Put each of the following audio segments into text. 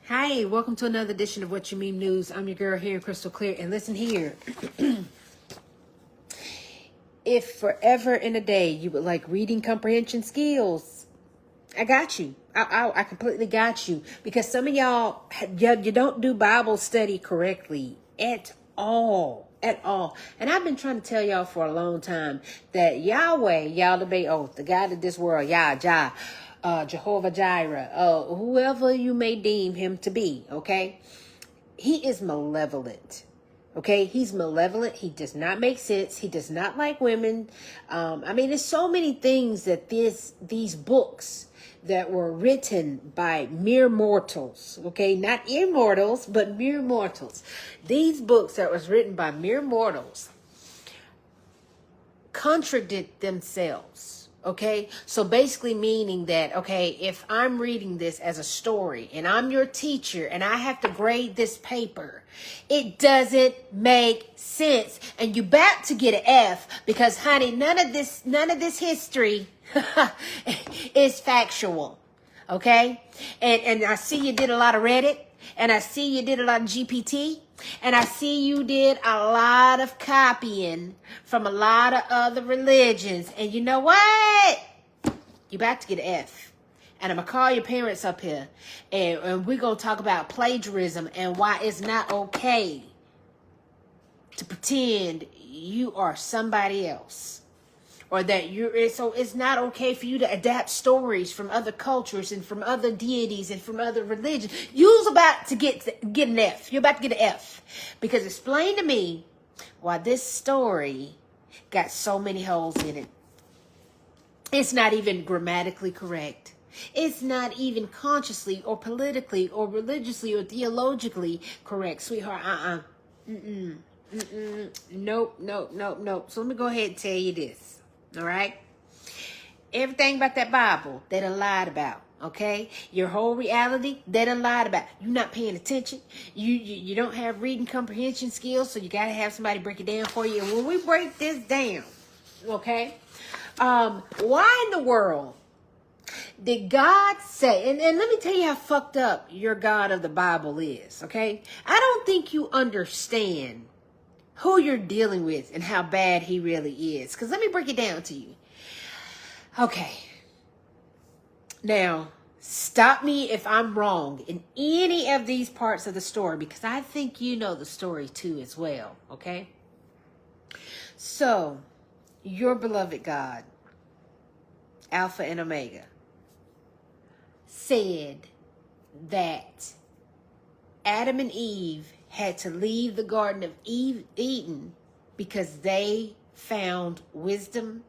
Hi, welcome to another edition of What You Mean News. I'm your girl here, Crystal Clear. And listen here. If forever in a day you would like reading comprehension skills, I got you. I completely got you. Because some of y'all, you don't do Bible study correctly at all. At all. And I've been trying to tell y'all for a long time that Yahweh, y'all debate, the God of this world, Jehovah Jireh, whoever you may deem him to be, okay? He is malevolent. Okay, he's malevolent. He does not make sense. He does not like women. There's so many things that these books that were written by mere mortals, okay, not immortals, but mere mortals. These books that was written by mere mortals contradict themselves. Okay, so basically meaning that, okay, if I'm reading this as a story and I'm your teacher and I have to grade this paper, it doesn't make sense. And you about to get an F because, honey, none of this history is factual. Okay, and I see you did a lot of Reddit, and I see you did a lot of GPT. And I see you did a lot of copying from a lot of other religions. And you know what? You about to get an F. And I'm going to call your parents up here. And we're going to talk about plagiarism and why it's not okay to pretend you are somebody else. Or that it's not okay for you to adapt stories from other cultures and from other deities and from other religions. You're about to get an F. You're about to get an F. Because explain to me why this story got so many holes in it. It's not even grammatically correct. It's not even consciously or politically or religiously or theologically correct, sweetheart. Nope. So let me go ahead and tell you this. All right. Everything about that Bible, they done lied about. Okay. Your whole reality, they done lied about. You're not paying attention. You don't have reading comprehension skills, so you got to have somebody break it down for you. And when we break this down, okay, why in the world did God say, and let me tell you how fucked up your God of the Bible is, okay? I don't think you understand who you're dealing with and how bad he really is. Because let me break it down to you. Okay. Now, stop me if I'm wrong in any of these parts of the story, because I think you know the story too as well. Okay. So, your beloved God, Alpha and Omega, said that Adam and Eve had to leave the Garden of Eden because they found wisdom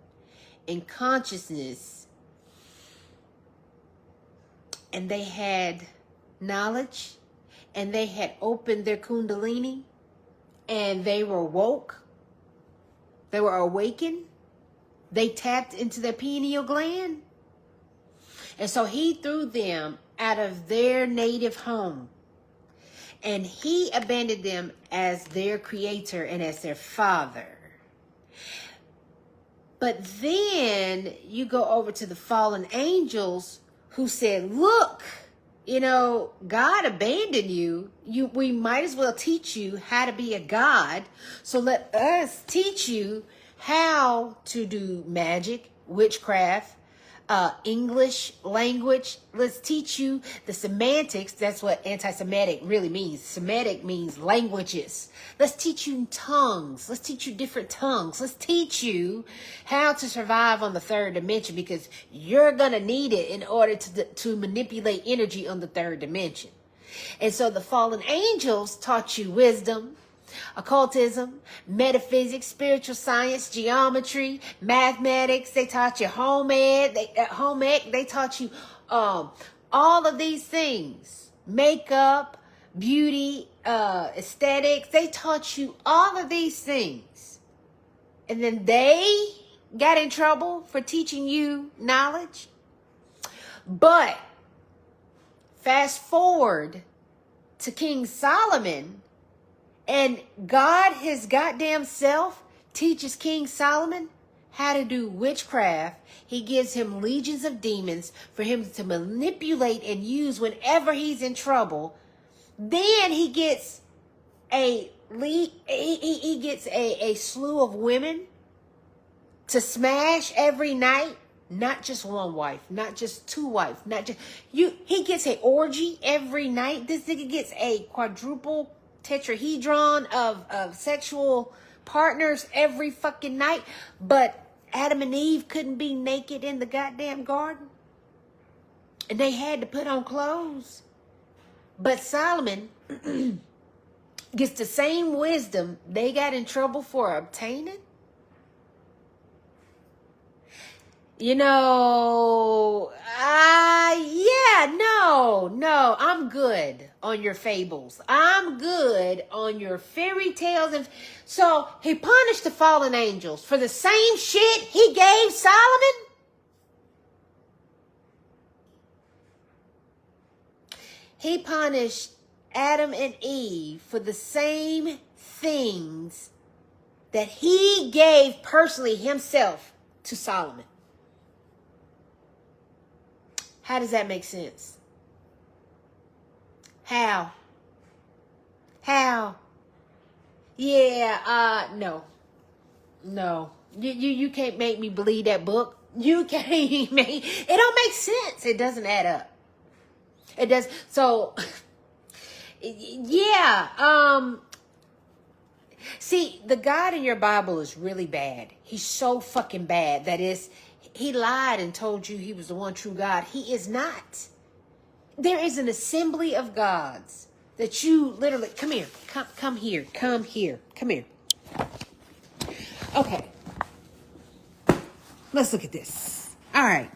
and consciousness, and they had knowledge, and they had opened their kundalini, and they were woke, they were awakened, they tapped into their pineal gland, and so he threw them out of their native home. And he abandoned them as their creator and as their father. But then you go over to the fallen angels who said, look, God abandoned you. We might as well teach you how to be a god. So let us teach you how to do magic, witchcraft, English language. Let's teach you the semantics. That's what anti-Semitic really means. Semitic means languages. Let's teach you tongues. Let's teach you different tongues. Let's teach you how to survive on the third dimension, because you're going to need it in order to manipulate energy on the third dimension. And so the fallen angels taught you wisdom, occultism, metaphysics, spiritual science, geometry, mathematics. They taught you home ec. They taught you all of these things. Makeup, beauty, aesthetics. They taught you all of these things. And then they got in trouble for teaching you knowledge. But fast forward to King Solomon, and God, his goddamn self, teaches King Solomon how to do witchcraft. He gives him legions of demons for him to manipulate and use whenever he's in trouble Then he gets he gets a slew of women to smash every night. Not just one wife, not just two wives, not just he gets an orgy every night. This nigga gets a quadruple tetrahedron of sexual partners every fucking night. But Adam and Eve couldn't be naked in the goddamn garden. And they had to put on clothes. But Solomon gets the same wisdom they got in trouble for obtaining. Yeah, no, I'm good on your fables. I'm good on your fairy tales. And so he punished the fallen angels for the same shit he gave Solomon. He punished Adam and Eve for the same things that he gave personally himself to Solomon. How does that make sense? How? Yeah, no. You can't make me believe that book. You can't make it. Don't make sense. It doesn't add up. It does. So, yeah. See, the God in your Bible is really bad. He's so fucking bad that he lied and told you he was the one true God. He is not. There is an assembly of gods that you literally, come here. Okay. Let's look at this. All right.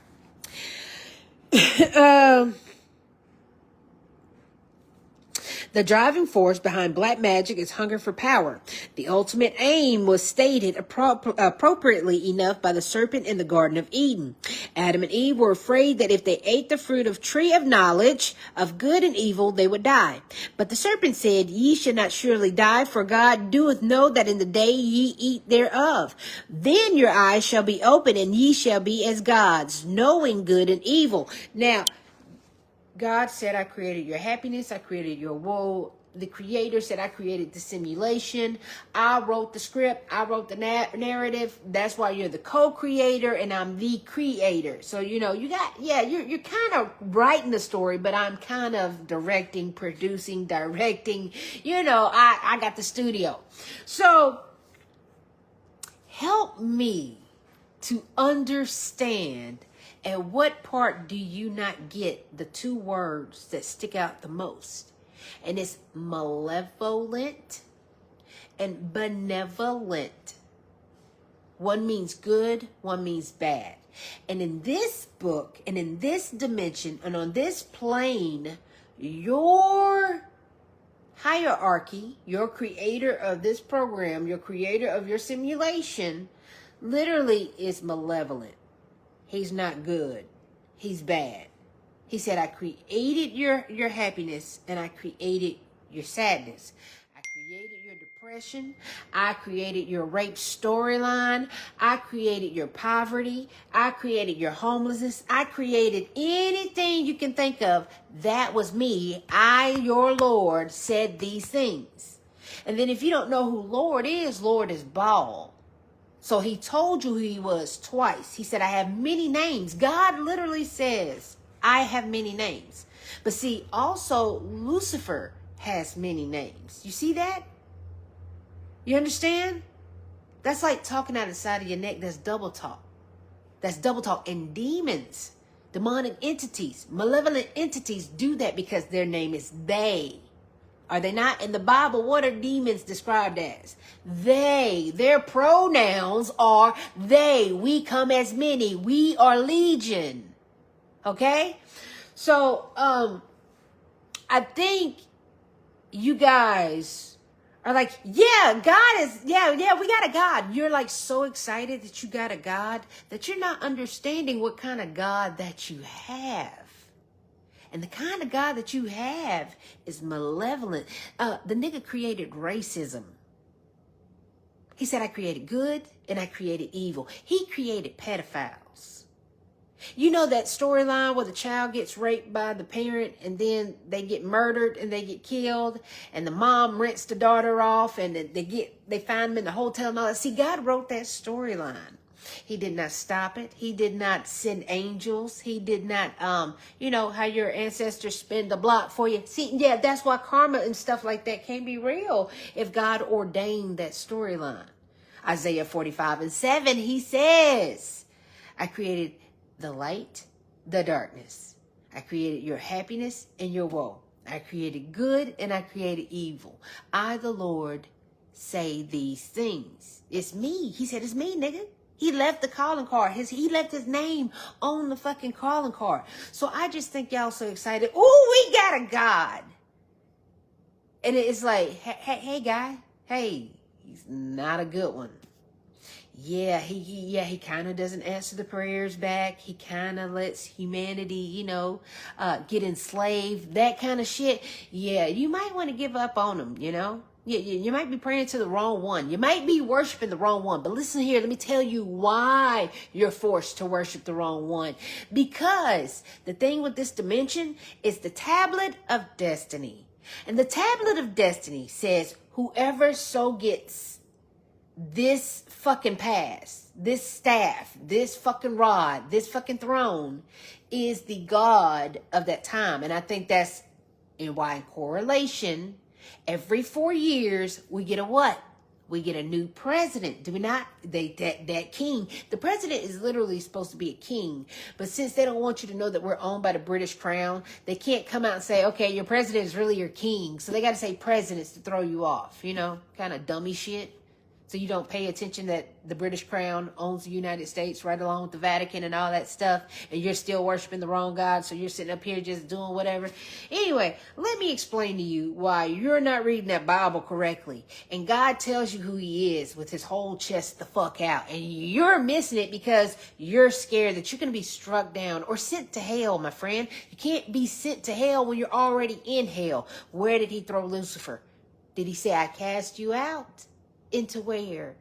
The driving force behind black magic is hunger for power. The ultimate aim was stated appropriately enough by the serpent in the Garden of Eden. Adam and Eve were afraid that if they ate the fruit of tree of knowledge of good and evil, they would die. But the serpent said, Ye shall not surely die, for God doeth know that in the day ye eat thereof, then your eyes shall be open, and ye shall be as gods, knowing good and evil. Now, God said, I created your happiness. I created your woe. The creator said, I created the simulation. I wrote the script. I wrote the narrative. That's why you're the co-creator and I'm the creator. So, you're kind of writing the story, but I'm kind of directing, producing, directing. I got the studio. So help me to understand. At what part do you not get the two words that stick out the most? And it's malevolent and benevolent. One means good, one means bad. And in this book, and in this dimension, and on this plane, your hierarchy, your creator of this program, your creator of your simulation, literally is malevolent. He's not good. He's bad. He said, I created your happiness and I created your sadness. I created your depression. I created your rape storyline. I created your poverty. I created your homelessness. I created anything you can think of. That was me. I, your Lord, said these things. And then if you don't know who Lord is Baal. So he told you who he was twice. He said, I have many names. God literally says, I have many names. But see, also Lucifer has many names. You see that? You understand? That's like talking out the side of your neck. That's double talk. That's double talk. And demons, demonic entities, malevolent entities do that because their name is they. Are they not? In the Bible, what are demons described as? They. Their pronouns are they. We come as many. We are legion. Okay? So, I think you guys are like, yeah, God is, yeah, we got a God. You're like so excited that you got a God that you're not understanding what kind of God that you have. And the kind of God that you have is malevolent. The nigga created racism. He said, I created good and I created evil. He created pedophiles. You know that storyline where the child gets raped by the parent and then they get murdered and they get killed and the mom rents the daughter off and they find them in the hotel and all that. See, God wrote that storyline. He did not stop it. He did not send angels. He did not, you know, how your ancestors spin the block for you. See, yeah, that's why karma and stuff like that can't be real if God ordained that storyline. Isaiah 45:7, he says, I created the light, the darkness. I created your happiness and your woe. I created good and I created evil. I, the Lord, say these things. It's me. He said, it's me, nigga. He left the calling card. He left his name on the fucking calling card. So I just think y'all so excited. Oh, we got a God. And it's like, hey, guy. Hey, he's not a good one. Yeah, he kind of doesn't answer the prayers back. He kind of lets humanity, you know, get enslaved, that kind of shit. Yeah, you might want to give up on him, you know. You might be praying to the wrong one. You might be worshiping the wrong one. But listen here, let me tell you why you're forced to worship the wrong one. Because the thing with this dimension is the tablet of destiny. And the tablet of destiny says whoever so gets this fucking pass, this staff, this fucking rod, this fucking throne is the God of that time. And I think that's why in correlation, every 4 years, we get a what? We get a new president. Do we not? That king. The president is literally supposed to be a king. But since they don't want you to know that we're owned by the British crown, they can't come out and say, okay, your president is really your king. So they got to say presidents to throw you off, you know, kind of dummy shit. So you don't pay attention that the British crown owns the United States right along with the Vatican and all that stuff. And you're still worshiping the wrong God. So you're sitting up here just doing whatever. Anyway, let me explain to you why you're not reading that Bible correctly. And God tells you who he is with his whole chest the fuck out. And you're missing it because you're scared that you're going to be struck down or sent to hell, my friend. You can't be sent to hell when you're already in hell. Where did he throw Lucifer? Did he say, I cast you out? Into where?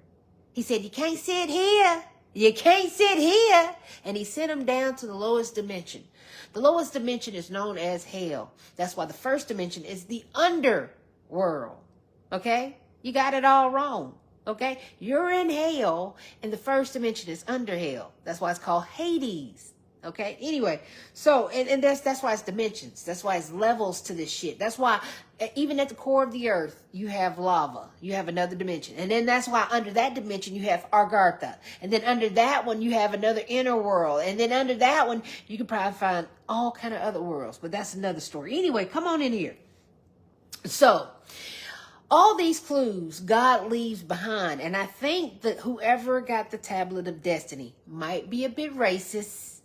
He said, you can't sit here. You can't sit here. And he sent him down to the lowest dimension. The lowest dimension is known as hell. That's why the first dimension is the underworld. Okay? You got it all wrong. Okay? You're in hell, and the first dimension is under hell. That's why it's called Hades. Okay? Anyway, so, and that's why it's dimensions. That's why it's levels to this shit. That's why even at the core of the earth, you have lava. You have another dimension. And then that's why under that dimension, you have Argartha. And then under that one, you have another inner world. And then under that one, you can probably find all kind of other worlds. But that's another story. Anyway, come on in here. So, all these clues God leaves behind. And I think that whoever got the tablet of destiny might be a bit racist,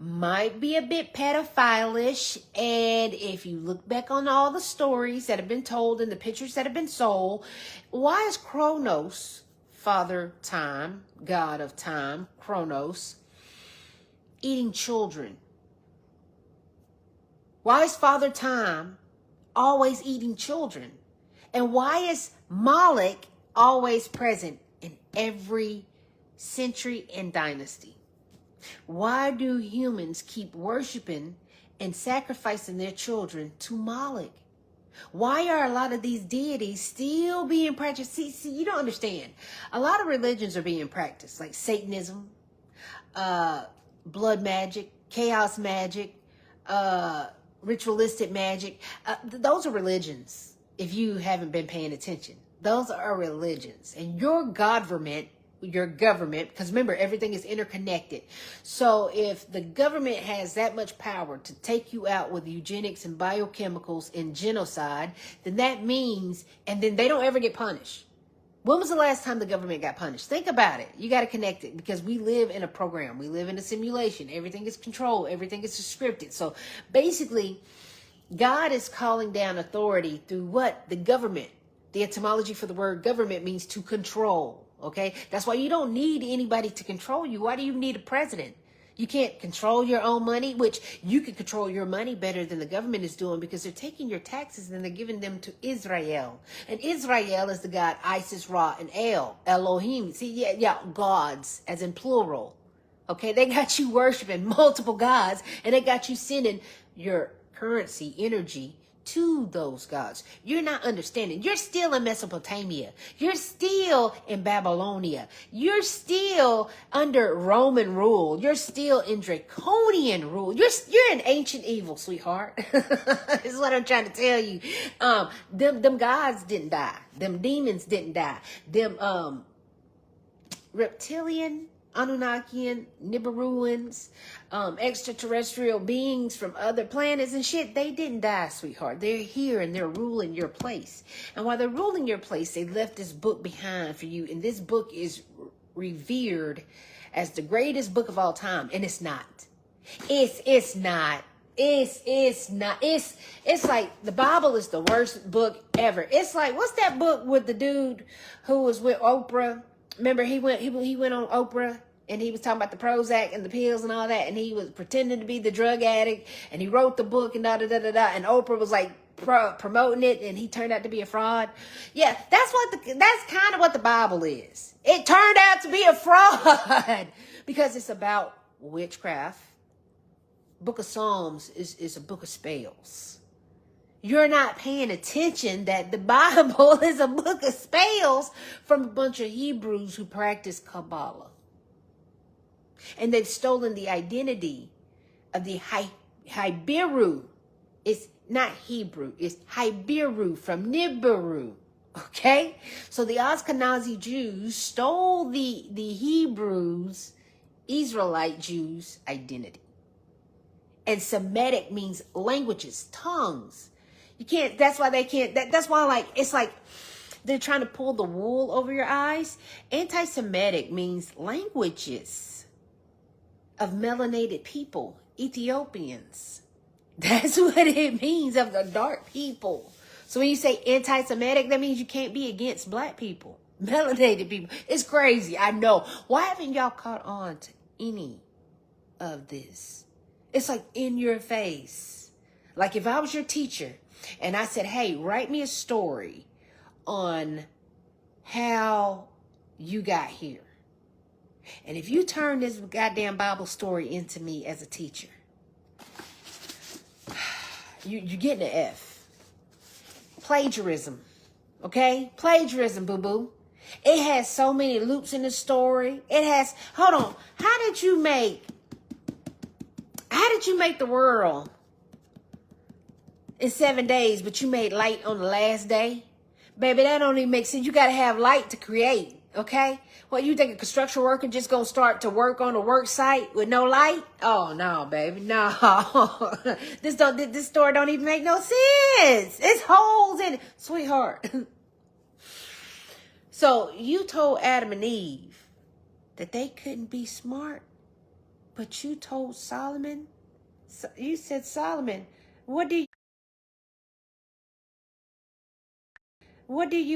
might be a bit pedophilish, and if you look back on all the stories that have been told and the pictures that have been sold, why is Kronos, Father Time, God of Time, Kronos, eating children? Why is Father Time always eating children? And why is Moloch always present in every century and dynasty? Why do humans keep worshiping and sacrificing their children to Moloch? Why are a lot of these deities still being practiced? See, you don't understand. A lot of religions are being practiced, like Satanism, blood magic, chaos magic, ritualistic magic. Those are religions, if you haven't been paying attention. Those are religions. And your government, because remember, everything is interconnected. So if the government has that much power to take you out with eugenics and biochemicals and genocide, then that means, and then they don't ever get punished. When was the last time the government got punished? Think about it. You got to connect it, because we live in a program. We live in a simulation. Everything is controlled. Everything is scripted. So basically, God is calling down authority through what? The government. The etymology for the word government means to control. Okay, that's why you don't need anybody to control you. Why do you need a president? You can't control your own money, which you can control your money better than the government is doing, because they're taking your taxes and they're giving them to Israel. And Israel is the god Isis, Ra, and El, Elohim. See, yeah, gods, as in plural. Okay, they got you worshiping multiple gods, and they got you sending your currency, energy to those gods. You're not understanding. You're still in Mesopotamia. You're still in Babylonia. You're still under Roman rule. You're still in draconian rule. You're in ancient evil, sweetheart. Is what I'm trying to tell you. Them gods didn't die. Them demons didn't die. Them reptilian, Anunnakian, Nibiruans, extraterrestrial beings from other planets and shit, they didn't die, sweetheart. They're here and they're ruling your place. And while they're ruling your place, they left this book behind for you. And this book is revered as the greatest book of all time. And it's not. It's not. It's not. It's like the Bible is the worst book ever. It's like, what's that book with the dude who was with Oprah? Remember, he went on Oprah and he was talking about the Prozac and the pills and all that, and he was pretending to be the drug addict, and he wrote the book and da-da-da-da-da, and Oprah was like promoting it, and he turned out to be a fraud. Yeah, that's kind of what the Bible is. It turned out to be a fraud because it's about witchcraft. Book of Psalms is a book of spells. You're not paying attention that the Bible is a book of spells from a bunch of Hebrews who practice Kabbalah. And they've stolen the identity of the Hibiru. It's not Hebrew, it's Hibiru from Nibiru. Okay? So the Ashkenazi Jews stole the Hebrews, Israelite Jews' identity. And Semitic means languages, tongues. You can't, that's why they can't, that's why like, it's like they're trying to pull the wool over your eyes. Anti-Semitic means languages of melanated people, Ethiopians. That's what it means, of the dark people. So when you say anti-Semitic, that means you can't be against black people, melanated people. It's crazy, I know. Why haven't y'all caught on to any of this? It's like in your face. Like if I was your teacher and I said, hey, write me a story on how you got here. And if you turn this goddamn Bible story into me as a teacher, you're getting an F. Plagiarism. Okay? Plagiarism, boo-boo. It has so many loops in the story. It has, hold on. How did you make the world in 7 days, but you made light on the last day? Baby, that don't even make sense. You got to have light to create, okay? What, you think a construction worker just going to start to work on a work site with no light? Oh, no, baby, no. This story don't even make no sense. It's holes in it. Sweetheart. So you told Adam and Eve that they couldn't be smart, but you told Solomon, you said, Solomon, what do you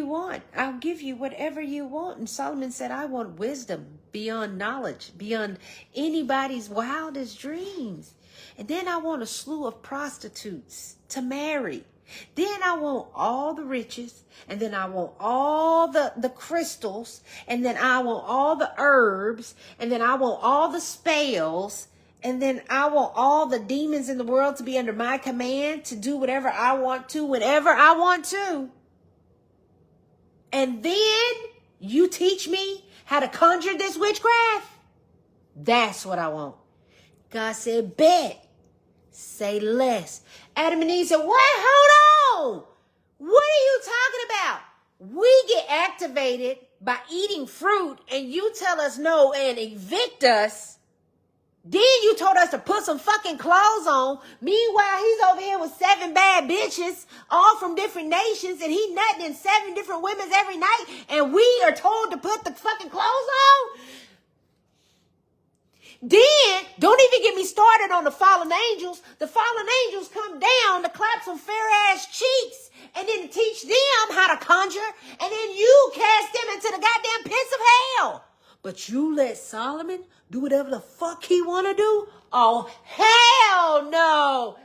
want? I'll give you whatever you want. And Solomon said, I want wisdom beyond knowledge, beyond anybody's wildest dreams. And then I want a slew of prostitutes to marry. Then I want all the riches. And then I want all the crystals. And then I want all the herbs. And then I want all the spells. And then I want all the demons in the world to be under my command, to do whatever I want to, whenever I want to. And then you teach me how to conjure this witchcraft? That's what I want. God said, bet. Say less. Adam and Eve said, what? Hold on. What are you talking about? We get activated by eating fruit and you tell us no and evict us. Then you told us to put some fucking clothes on. Meanwhile, he's over here with 7 bad bitches, all from different nations, and he nutting in 7 different women every night, and we are told to put the fucking clothes on? Then, don't even get me started on the fallen angels. The fallen angels come down to clap some fair-ass cheeks, and then teach them how to conjure, and then you cast them into the goddamn pits of hell. But you let Solomon do whatever the fuck he want to do? Oh, hell no.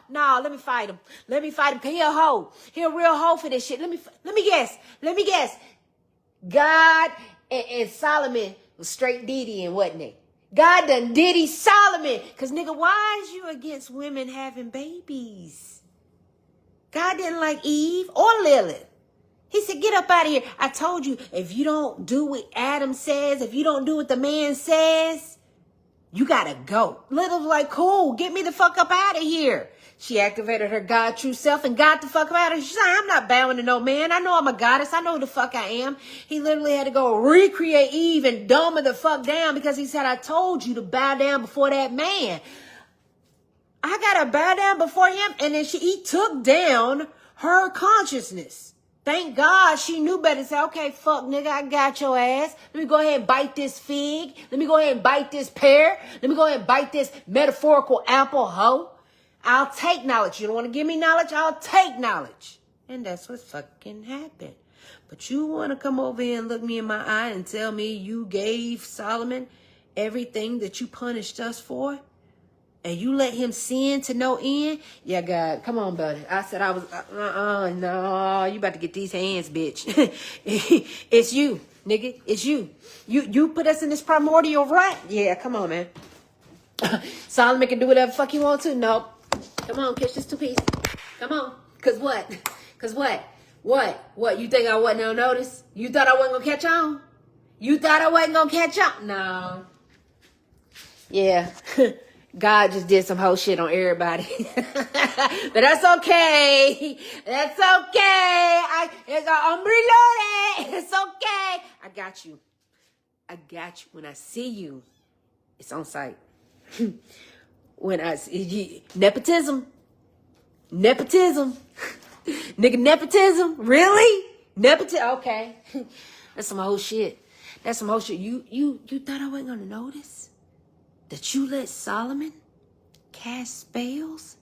No, let me fight him. Cause he a hoe. He a real hoe for this shit. Let me guess. God and Solomon was straight Diddy, wasn't he? God done diddy Solomon. Because, nigga, why is you against women having babies? God didn't like Eve or Lilith. He said, get up out of here. I told you, if you don't do what Adam says, if you don't do what the man says, you gotta go. Lilith was like, cool, get me the fuck up out of here. She activated her God true self and got the fuck out of here. She's like, I'm not bowing to no man. I know I'm a goddess. I know who the fuck I am. He literally had to go recreate Eve and dumb her the fuck down because he said, I told you to bow down before that man. I gotta bow down before him. And then he took down her consciousness. Thank God she knew better. Say, okay, fuck, nigga, I got your ass. Let me go ahead and bite this fig. Let me go ahead and bite this pear. Let me go ahead and bite this metaphorical apple, hoe. I'll take knowledge. You don't want to give me knowledge? I'll take knowledge. And that's what fucking happened. But you want to come over here and look me in my eye and tell me you gave Solomon everything that you punished us for? And you let him sin to no end? Yeah, God, come on, buddy. I said I was, no, you about to get these hands, bitch. It's you, nigga. It's you. You put us in this primordial rut? Yeah, come on, man. Solomon can do whatever the fuck he wants to. Nope. Come on, catch this 2 piece. Come on. Cause what? Cause what? What? You think I wasn't gonna notice? You thought I wasn't gonna catch on? You thought I wasn't gonna catch on? No. Yeah. God just did some whole shit on everybody. But that's okay. That's okay. I'm reloaded. It's okay. I got you. I got you. When I see you, it's on sight. When I see you, nepotism. Nigga, nepotism. Really? Nepotism. Okay. That's some whole shit. That's some whole shit. You thought I wasn't gonna notice? That you let Solomon cast spells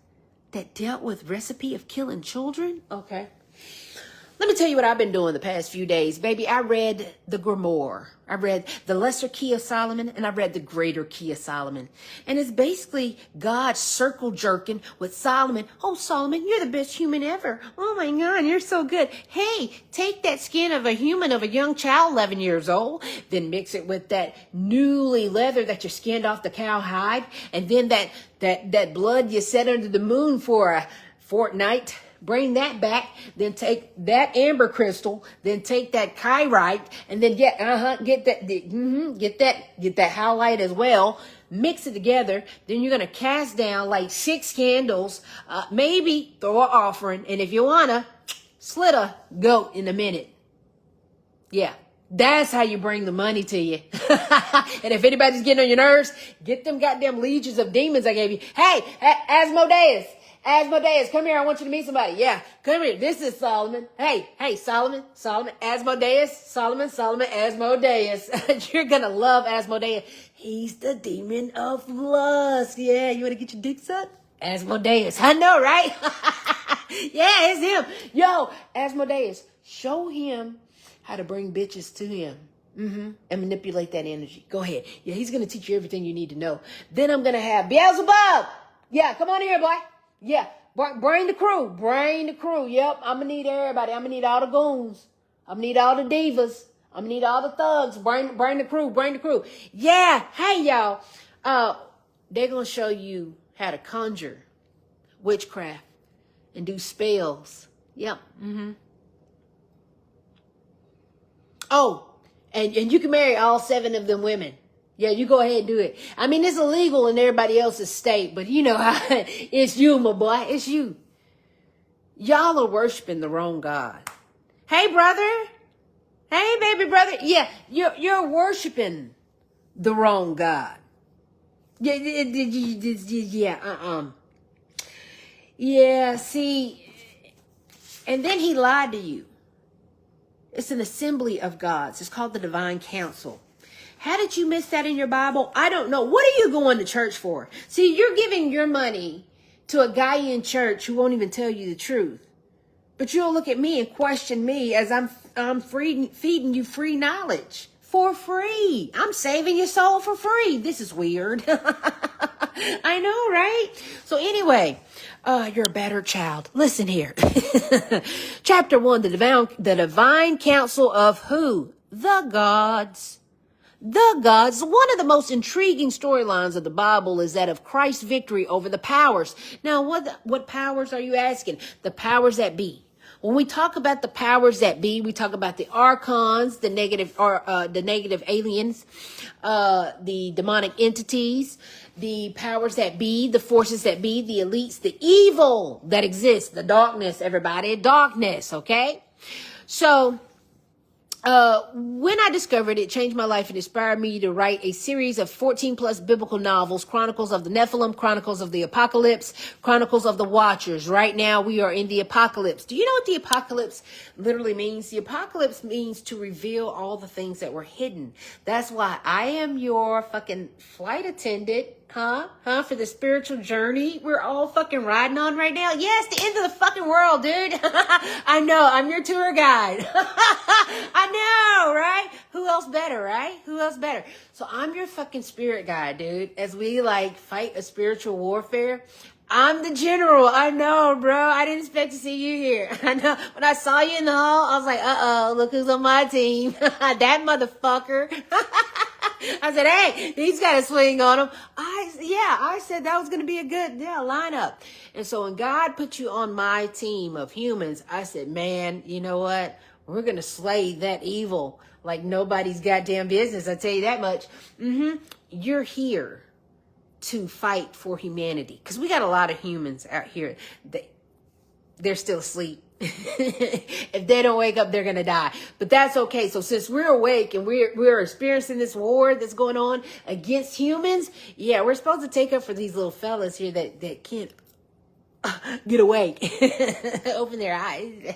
that dealt with recipe of killing children? Okay. Let me tell you what I've been doing the past few days. Baby, I read the Grimoire. I read the Lesser Key of Solomon and I read the Greater Key of Solomon. And it's basically God circle jerking with Solomon. Oh, Solomon, you're the best human ever. Oh my God, you're so good. Hey, take that skin of a human, of a young child, 11 years old, then mix it with that newly leather that you skinned off the cow hide. And then that blood you set under the moon for a fortnight. Bring that back, then take that amber crystal, then take that kyrite, and then get that howlite as well. Mix it together. Then you're gonna cast down like 6 candles, maybe throw an offering, and if you wanna, slit a goat in a minute. Yeah, that's how you bring the money to you. And if anybody's getting on your nerves, get them goddamn legions of demons I gave you. Hey, Asmodeus, come here. I want you to meet somebody. Yeah, come here. This is Solomon. Hey, Solomon, Asmodeus, Solomon, Asmodeus. You're going to love Asmodeus. He's the demon of lust. Yeah, you want to get your dick sucked? Asmodeus. I know, right? Yeah, it's him. Yo, Asmodeus, show him how to bring bitches to him. And manipulate that energy. Go ahead. Yeah, he's going to teach you everything you need to know. Then I'm going to have Beelzebub. Yeah, come on here, boy. Yeah, bring the crew. Yep, I'm going to need everybody. I'm going to need all the goons. I'm going to need all the divas. I'm going to need all the thugs. Bring the crew. Yeah, hey, y'all. They're going to show you how to conjure witchcraft and do spells. Yep. Oh, and you can marry all 7 of them women. Yeah, you go ahead and do it. I mean, it's illegal in everybody else's state, but you know how it's you, my boy. It's you. Y'all are worshiping the wrong God. Hey, brother. Hey, baby brother. Yeah, you're worshiping the wrong God. Yeah, Yeah, see, and then he lied to you. It's an assembly of gods. It's called the Divine Council. How did you miss that in your Bible? I don't know. What are you going to church for? See, you're giving your money to a guy in church who won't even tell you the truth. But you'll look at me and question me as I'm feeding you free knowledge for free. I'm saving your soul for free. This is weird. I know, right? So anyway, you're a battered child. Listen here. Chapter 1, the divine council of who? The gods. The gods. One of the most intriguing storylines of the Bible is that of Christ's victory over the powers. Now, what powers are you asking? The powers that be. When we talk about the powers that be, we talk about the archons, the negative aliens, the demonic entities, the powers that be, the forces that be, the elites, the evil that exists, the darkness, everybody, darkness, okay? So, when I discovered it, changed my life and inspired me to write a series of 14 plus biblical novels, Chronicles of the Nephilim, Chronicles of the Apocalypse, Chronicles of the Watchers. Right now we are in the apocalypse. Do you know what the apocalypse literally means? The apocalypse means to reveal all the things that were hidden. That's why I am your fucking flight attendant. For the spiritual journey we're all fucking riding on right now. Yes, the end of the fucking world, dude. I know, I'm your tour guide. I know, right? Who else better, right? Who else better? So I'm your fucking spirit guide, dude. As we like fight a spiritual warfare. I'm the general. I know, bro. I didn't expect to see you here. I know. When I saw you in the hall, I was like, uh-oh, look who's on my team. That motherfucker. I said, hey, he's got a swing on him. I said that was going to be a good lineup. And so when God put you on my team of humans, I said, man, you know what? We're going to slay that evil like nobody's goddamn business. I tell you that much. You're here to fight for humanity. Because we got a lot of humans out here. They're still asleep. If they don't wake up, they're gonna die. But that's okay. So since we're awake and we're experiencing this war that's going on against humans, yeah, we're supposed to take up for these little fellas here that can't get awake. Open their eyes.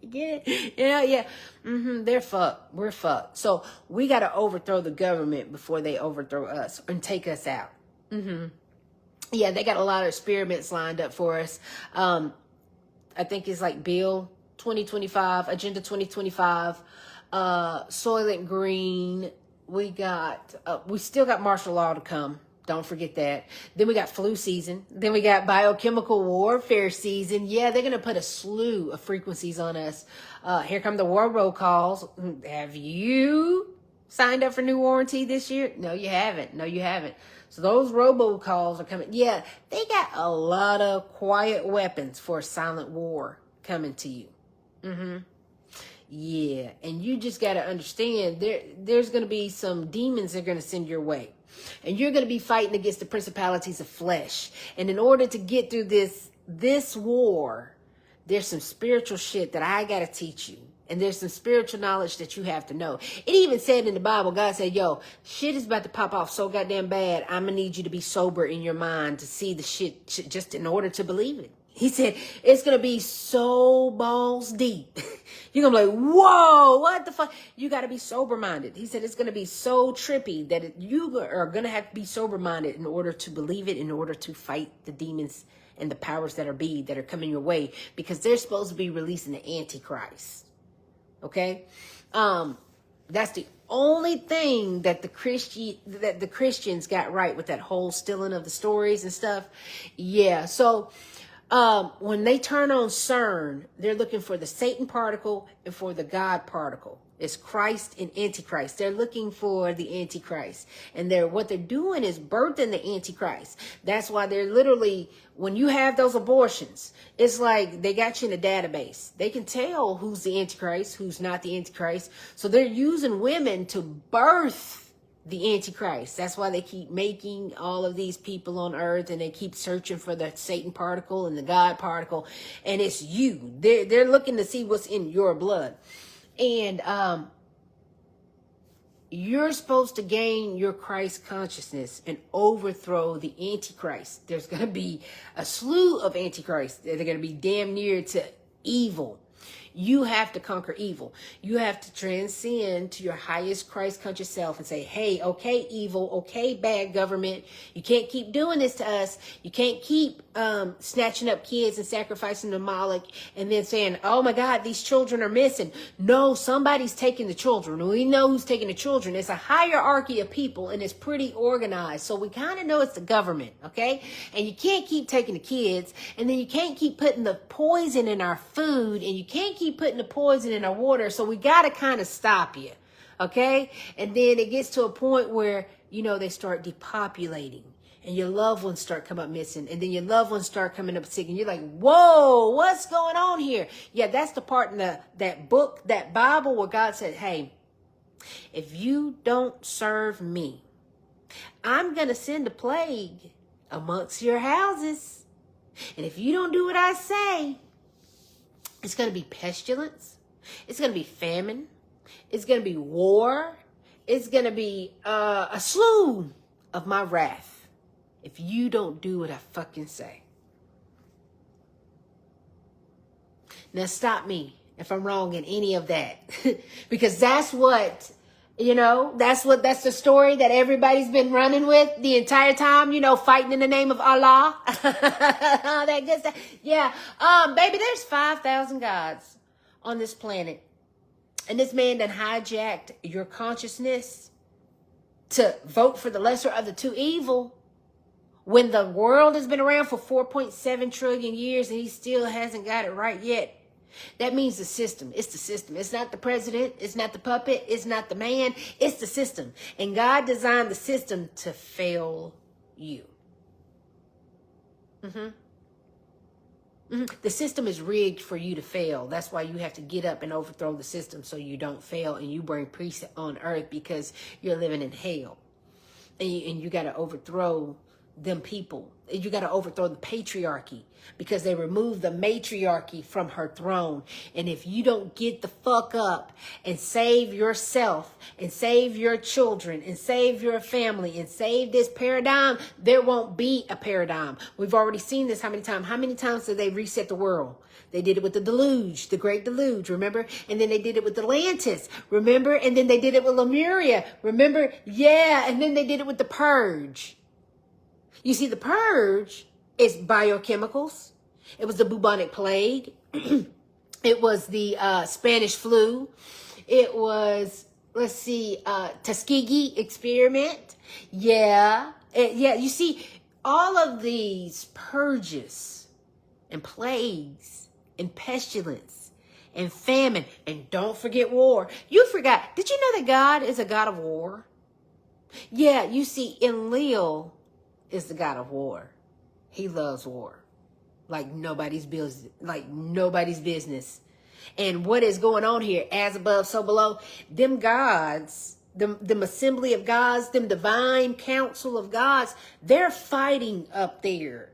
Get it? Yeah. They're fucked. We're fucked. So we got to overthrow the government before they overthrow us and take us out. Yeah, they got a lot of experiments lined up for us. I think it's like Bill 2025, Agenda 2025, Soylent Green. We still got martial law to come. Don't forget that. Then we got flu season. Then we got biochemical warfare season. Yeah, they're going to put a slew of frequencies on us. Here come the war roll calls. Have you signed up for new warranty this year? No, you haven't. So those robocalls are coming. Yeah, they got a lot of quiet weapons for a silent war coming to you. Yeah, and you just got to understand there's going to be some demons they're going to send your way. And you're going to be fighting against the principalities of flesh. And in order to get through this war, there's some spiritual shit that I got to teach you. And there's some spiritual knowledge that you have to know. It even said in the Bible, God said, yo, shit is about to pop off so goddamn bad. I'm going to need you to be sober in your mind to see the shit just in order to believe it. He said, it's going to be so balls deep. You're going to be like, whoa, what the fuck? You got to be sober minded. He said, it's going to be so trippy that you are going to have to be sober minded in order to believe it, in order to fight the demons and the powers that are coming your way, because they're supposed to be releasing the Antichrist. Okay, that's the only thing that the Christians got right with that whole stealing of the stories and stuff. Yeah, so when they turn on CERN, they're looking for the Satan particle and for the God particle. It's Christ and Antichrist. They're looking for the Antichrist. And what they're doing is birthing the Antichrist. That's why they're literally, when you have those abortions, it's like they got you in a database. They can tell who's the Antichrist, who's not the Antichrist. So they're using women to birth the Antichrist. That's why they keep making all of these people on earth, and they keep searching for the Satan particle and the God particle. And it's you. They're looking to see what's in your blood. And you're supposed to gain your Christ consciousness and overthrow the Antichrist. There's going to be a slew of Antichrists. They're going to be damn near to evil. You have to conquer evil. You have to transcend to your highest Christ conscious self and say, hey, okay, evil, okay, bad government. You can't keep doing this to us. You can't keep snatching up kids and sacrificing to Moloch and then saying, oh my God, these children are missing. No, somebody's taking the children. We know who's taking the children. It's a hierarchy of people and it's pretty organized. So we kind of know it's the government, okay? And you can't keep taking the kids, and then you can't keep putting the poison in our food, and you can't keep putting the poison in our water. So we got to kind of stop you. Okay? And then it gets to a point where, you know, they start depopulating. And your loved ones start coming up missing. And then your loved ones start coming up sick. And you're like, whoa, what's going on here? Yeah, that's the part in that book, that Bible, where God said, hey, if you don't serve me, I'm going to send a plague amongst your houses. And if you don't do what I say, it's going to be pestilence. It's going to be famine. It's going to be war. It's going to be a slew of my wrath if you don't do what I fucking say. Now stop me if I'm wrong in any of that. Because that's what, you know, that's the story that everybody's been running with the entire time, you know, fighting in the name of Allah. All that good stuff. Yeah. Baby, there's 5,000 gods on this planet. And this man done hijacked your consciousness to vote for the lesser of the two evil. When the world has been around for 4.7 trillion years and he still hasn't got it right yet. That means the system. It's the system. It's not the president. It's not the puppet. It's not the man. It's the system. And God designed the system to fail you. The system is rigged for you to fail. That's why you have to get up and overthrow the system so you don't fail and you bring peace on earth, because you're living in hell. And you got to overthrow them people. You got to overthrow the patriarchy, because they removed the matriarchy from her throne. And if you don't get the fuck up and save yourself and save your children and save your family and save this paradigm, there won't be a paradigm. We've already seen this how many times? How many times did they reset the world? They did it with the deluge, the great deluge, remember? And then they did it with Atlantis, remember? And then they did it with Lemuria, remember? Yeah, and then they did it with the purge. You see, the purge is biochemicals. It was the bubonic plague. It was the Spanish flu. It was, Tuskegee experiment. Yeah. Yeah, you see, all of these purges and plagues and pestilence and famine, and don't forget war. You forgot. Did you know that God is a God of war? Yeah, you see, Enlil is the God of war. He loves war like nobody's business. And what is going on here? As above, so below. Them gods, them assembly of gods, them divine council of gods, they're fighting up there.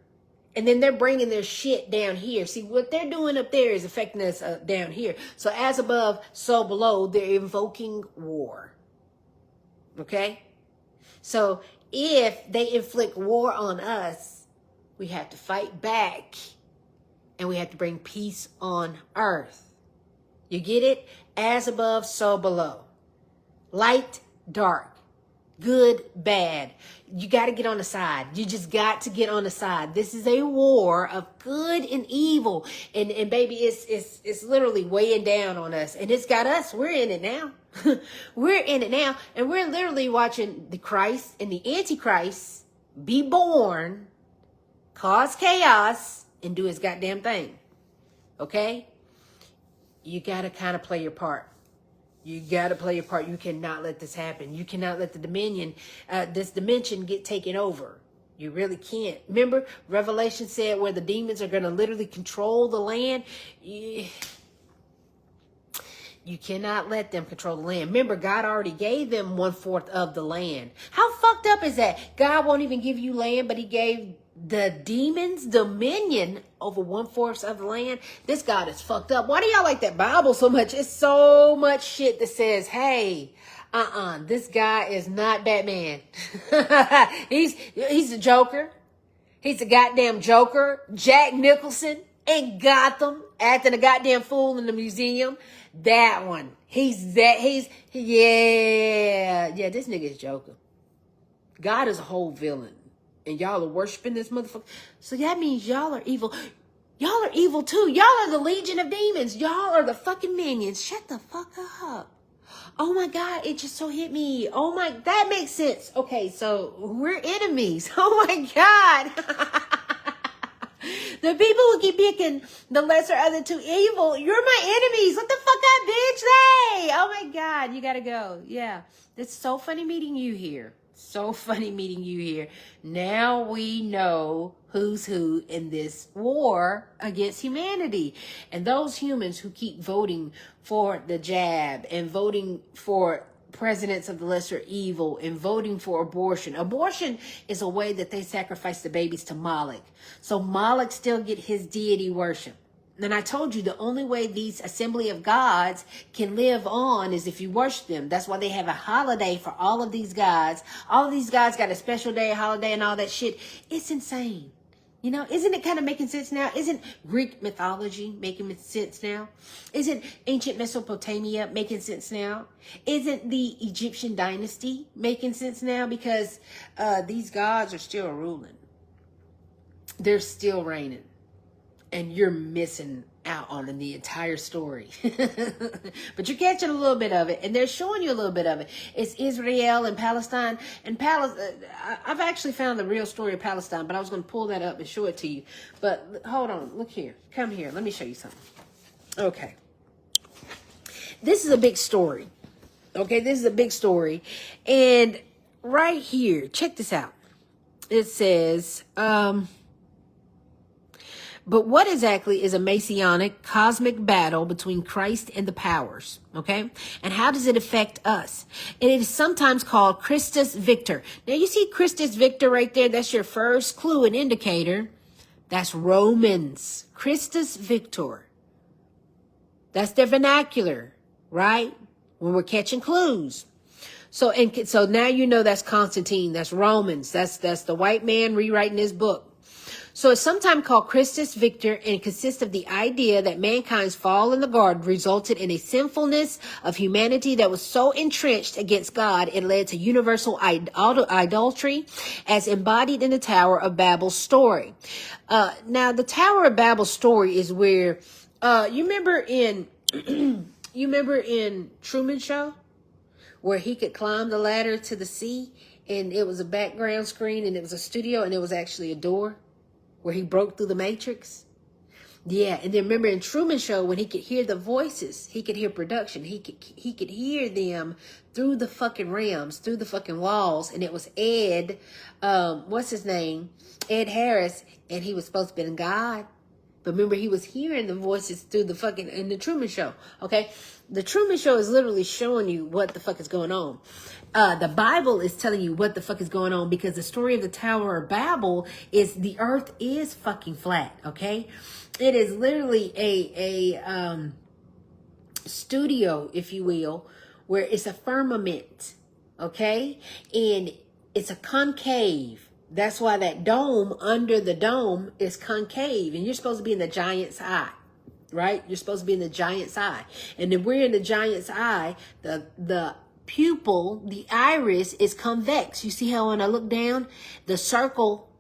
And then they're bringing their shit down here. See, what they're doing up there is affecting us down here. So as above, so below, they're invoking war. Okay? So if they inflict war on us, we have to fight back, and we have to bring peace on earth. You get it? As above, so below. Light, dark. Good, bad. You got to get on the side. You just got to get on the side. This is a war of good and evil. And baby, it's literally weighing down on us. And it's got us. We're in it now. We're in it now. And we're literally watching the Christ and the Antichrist be born, cause chaos, and do his goddamn thing. Okay? You got to kind of play your part. You got to play your part. You cannot let this happen. You cannot let this dimension get taken over. You really can't. Remember, Revelation said where the demons are going to literally control the land. You cannot let them control the land. Remember, God already gave them 1/4 of the land. How fucked up is that? God won't even give you land, but he gave the demons dominion over 1/4 of the land. This God is fucked up. Why do y'all like that Bible so much? It's so much shit that says, hey, this guy is not Batman. He's a Joker. He's a goddamn Joker. Jack Nicholson in Gotham acting a goddamn fool in the museum. That one. This nigga is Joker. God is a whole villain. And y'all are worshiping this motherfucker. So that means y'all are evil. Y'all are evil too. Y'all are the legion of demons. Y'all are the fucking minions. Shut the fuck up. Oh my God, it just so hit me. Oh my, that makes sense. Okay, so we're enemies. Oh my God. The people who keep picking the lesser of the two evil, you're my enemies. What the fuck up, bitch? Hey! Oh my God, you gotta go. Yeah. It's so funny meeting you here. So funny meeting you here. Now we know who's who in this war against humanity. And those humans who keep voting for the jab and voting for presidents of the lesser evil and voting for abortion. Abortion is a way that they sacrifice the babies to Moloch. So Moloch still get his deity worship. And I told you the only way these assembly of gods can live on is if you worship them. That's why they have a holiday for all of these gods. All of these gods got a special day, a holiday, and all that shit. It's insane. You know, isn't it kind of making sense now? Isn't Greek mythology making sense now? Isn't ancient Mesopotamia making sense now? Isn't the Egyptian dynasty making sense now? Because these gods are still ruling. They're still reigning. And you're missing out on the entire story. But you're catching a little bit of it. And they're showing you a little bit of it. It's Israel and Palestine. And I've actually found the real story of Palestine. But I was going to pull that up and show it to you. But hold on. Look here. Come here. Let me show you something. Okay. This is a big story. Okay. This is a big story. And right here. Check this out. It says... But what exactly is a Messianic cosmic battle between Christ and the powers? Okay. And how does it affect us? And it is sometimes called Christus Victor. Now you see Christus Victor right there. That's your first clue and indicator. That's Romans. Christus Victor. That's their vernacular, right? When we're catching clues. So now you know that's Constantine. That's Romans. That's the white man rewriting his book. So it's sometimes called Christus Victor and consists of the idea that mankind's fall in the garden resulted in a sinfulness of humanity that was so entrenched against God it led to universal idolatry as embodied in the Tower of Babel story. Now the Tower of Babel story is where you remember in Truman Show where he could climb the ladder to the sea and it was a background screen and it was a studio and it was actually a door. Where he broke through the matrix. Yeah, and then remember in Truman Show when he could hear the voices, he could hear production. He could hear them through the fucking realms, through the fucking walls, and it was Ed, what's his name? Ed Harris, and he was supposed to be God. But remember, he was hearing the voices through the fucking in the Truman Show. Okay, the Truman Show is literally showing you what the fuck is going on. The Bible is telling you what the fuck is going on because the story of the Tower of Babel is the earth is fucking flat. Okay, it is literally a studio, if you will, where it's a firmament. Okay, and it's a concave. That's why that dome under the dome is concave. And you're supposed to be in the giant's eye, right? You're supposed to be in the giant's eye. And then we're in the giant's eye. The pupil, the iris is convex. You see how when I look down, the circle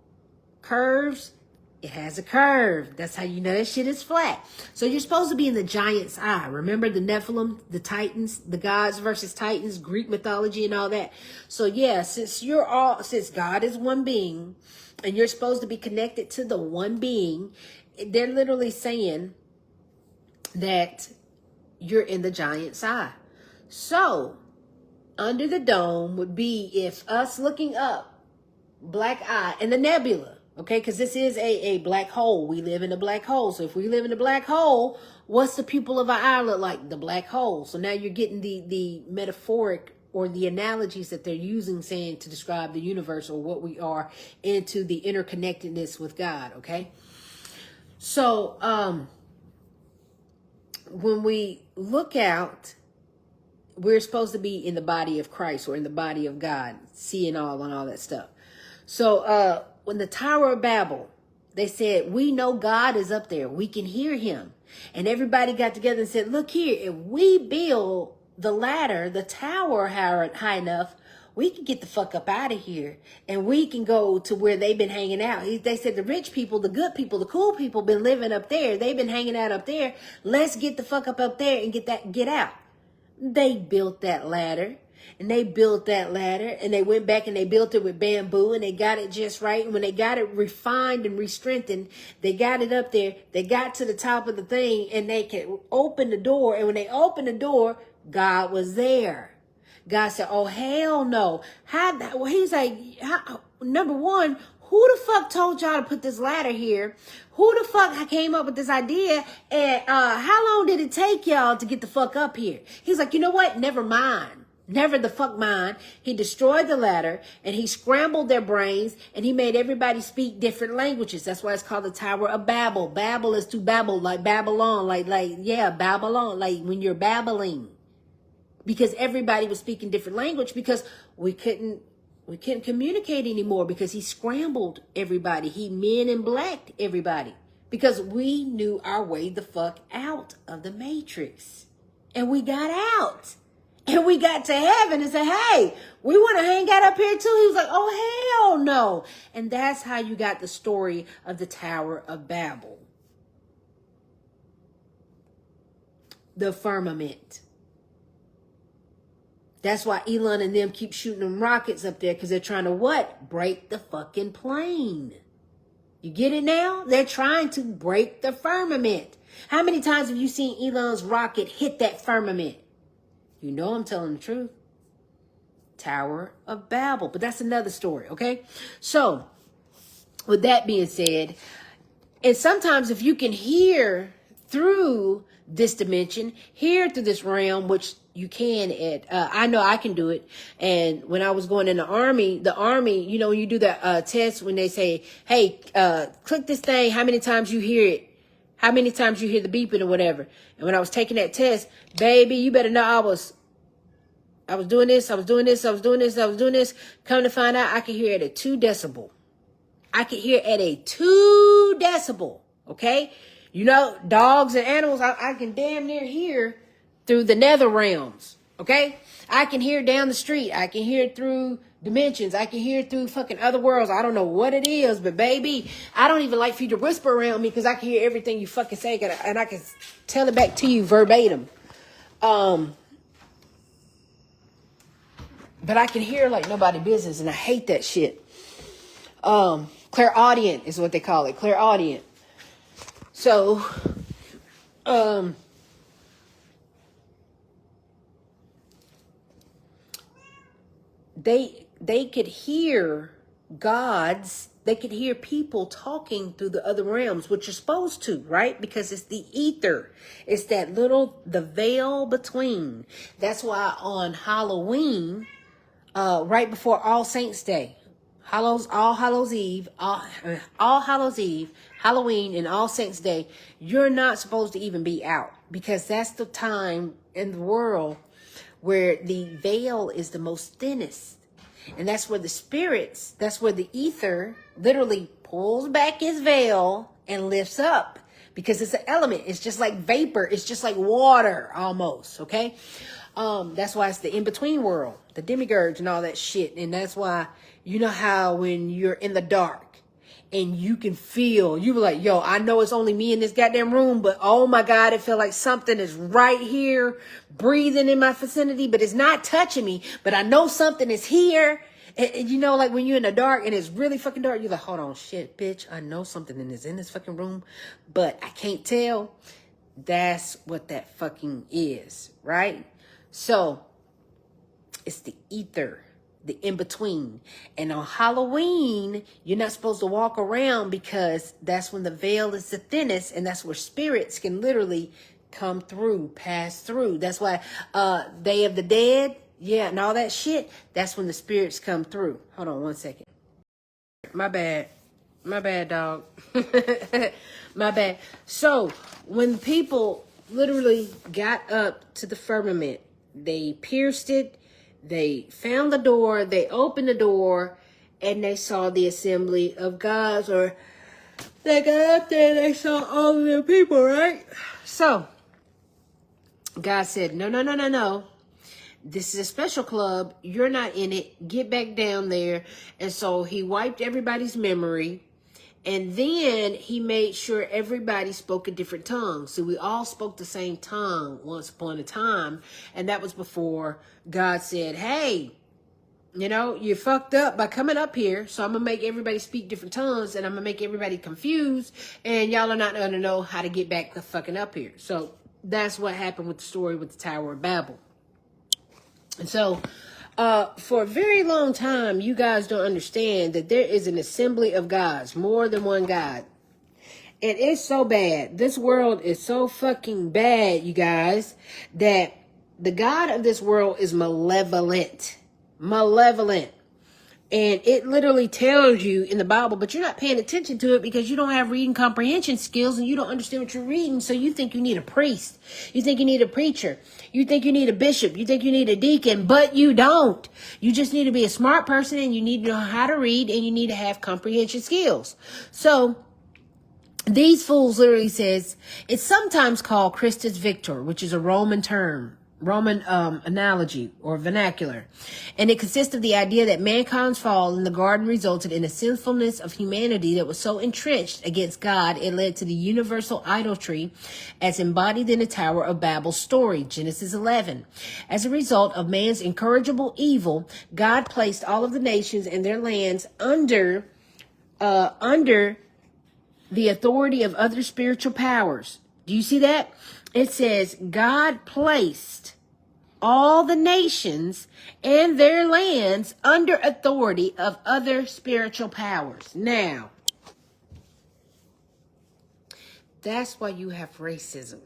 curves? It has a curve. That's how you know that shit is flat. So you're supposed to be in the giant's eye. Remember the Nephilim, the Titans, the gods versus Titans, Greek mythology and all that. So yeah, since God is one being and you're supposed to be connected to the one being, they're literally saying that you're in the giant's eye. So under the dome would be if us looking up, black eye and the nebula. Okay, because this is a black hole. We live in a black hole. So if we live in a black hole, what's the pupil of our eye look like? The black hole. So now you're getting the metaphoric or the analogies that they're using saying to describe the universe or what we are into the interconnectedness with God. Okay. So when we look out, we're supposed to be in the body of Christ or in the body of God, seeing all and all that stuff. So when the Tower of Babel, they said, we know God is up there. We can hear him. And everybody got together and said, look here, if we build the ladder, the tower high enough, we can get the fuck up out of here. And we can go to where they've been hanging out. They said the rich people, the good people, the cool people been living up there. They've been hanging out up there. Let's get the fuck up there and get out. They built that ladder. And they built that ladder, and they went back and they built it with bamboo, and they got it just right. And when they got it refined and re-strengthened, they got it up there. They got to the top of the thing, and they could open the door. And when they opened the door, God was there. God said, oh, hell no. Well, he's like, number one, who the fuck told y'all to put this ladder here? Who the fuck came up with this idea? And how long did it take y'all to get the fuck up here? He's like, you know what? Never mind. Never the fuck mind. He destroyed the ladder, and he scrambled their brains, and he made everybody speak different languages. That's why it's called the Tower of Babel. Babel is to babble, like Babylon, Babylon, like when you're babbling. Because everybody was speaking different language, because we couldn't communicate anymore, because he scrambled everybody. He men in blacked everybody, because we knew our way the fuck out of the matrix. And we got out. And we got to heaven and said, hey, we want to hang out up here too. He was like, oh, hell no. And that's how you got the story of the Tower of Babel. The firmament. That's why Elon and them keep shooting them rockets up there, because they're trying to what? Break the fucking plane. You get it now? They're trying to break the firmament. How many times have you seen Elon's rocket hit that firmament? You know I'm telling the truth. Tower of Babel. But that's another story, okay? So, with that being said, and sometimes if you can hear through this dimension, hear through this realm, which you can I know I can do it. And when I was going in the army, you know, you do that test when they say, hey, click this thing, how many times you hear it, how many times you hear the beeping or whatever. And when I was taking that test, baby, you better know I was doing this. Come to find out, I could hear it at 2 decibel. I could hear at a 2 decibel. Okay. You know, dogs and animals, I can damn near hear through the nether realms. Okay. I can hear down the street. I can hear through dimensions. I can hear through fucking other worlds. I don't know what it is, but baby, I don't even like for you to whisper around me, because I can hear everything you fucking say, and I can tell it back to you verbatim. But I can hear like nobody business, and I hate that shit. Clairaudient is what they call it. Clairaudient. So, they could hear they could hear people talking through the other realms, which you're supposed to, right? Because it's the ether. It's the veil between. That's why on Halloween, right before All Saints Day, All Hallows Eve, Halloween and All Saints Day, you're not supposed to even be out, because that's the time in the world where the veil is the most thinnest. And that's where that's where the ether literally pulls back his veil and lifts up, because it's an element. It's just like vapor. It's just like water almost. Okay. That's why it's the in-between world, the demiurge and all that shit. And that's why, you know how when you're in the dark and you can feel, you were like, yo, I know it's only me in this goddamn room, but oh my God, it feel like something is right here breathing in my vicinity, but it's not touching me, but I know something is here. And you know, like when you're in the dark and it's really fucking dark, you're like, hold on, shit, bitch, I know something is in this fucking room, but I can't tell. That's what that fucking is, right? So it's the ether, the in-between. And on Halloween, you're not supposed to walk around, because that's when the veil is the thinnest, and that's where spirits can literally come through, pass through. That's why Day of the Dead, yeah, and all that shit, that's when the spirits come through. Hold on 1 second. My bad, dog. My bad. So when people literally got up to the firmament, they pierced it, they found the door, they opened the door, and they saw the assembly of gods, or they got up there and they saw all of their people, right? So God said, no. This is a special club. You're not in it. Get back down there. And so he wiped everybody's memory, And then he made sure everybody spoke a different tongue. So we all spoke the same tongue once upon a time. And that was before God said, hey, you know, you fucked up by coming up here. So I'm going to make everybody speak different tongues. And I'm going to make everybody confused. And y'all are not going to know how to get back the fucking up here. So that's what happened with the story with the Tower of Babel. And so for a very long time, you guys don't understand that there is an assembly of gods, more than one God. And it's so bad. This world is so fucking bad, you guys, that the God of this world is malevolent. Malevolent. And it literally tells you in the Bible, but you're not paying attention to it because you don't have reading comprehension skills and you don't understand what you're reading. So you think you need a priest. You think you need a preacher. You think you need a bishop. You think you need a deacon, but you don't. You just need to be a smart person and you need to know how to read and you need to have comprehension skills. So these fools literally says, it's sometimes called Christus Victor, which is a Roman term. Roman analogy or vernacular. And it consists of the idea that mankind's fall in the garden resulted in a sinfulness of humanity that was so entrenched against God, it led to the universal idolatry as embodied in the Tower of Babel story, Genesis 11. As a result of man's incorrigible evil, God placed all of the nations and their lands under the authority of other spiritual powers. Do you see that? It says God placed all the nations and their lands under authority of other spiritual powers. Now, that's why you have racism.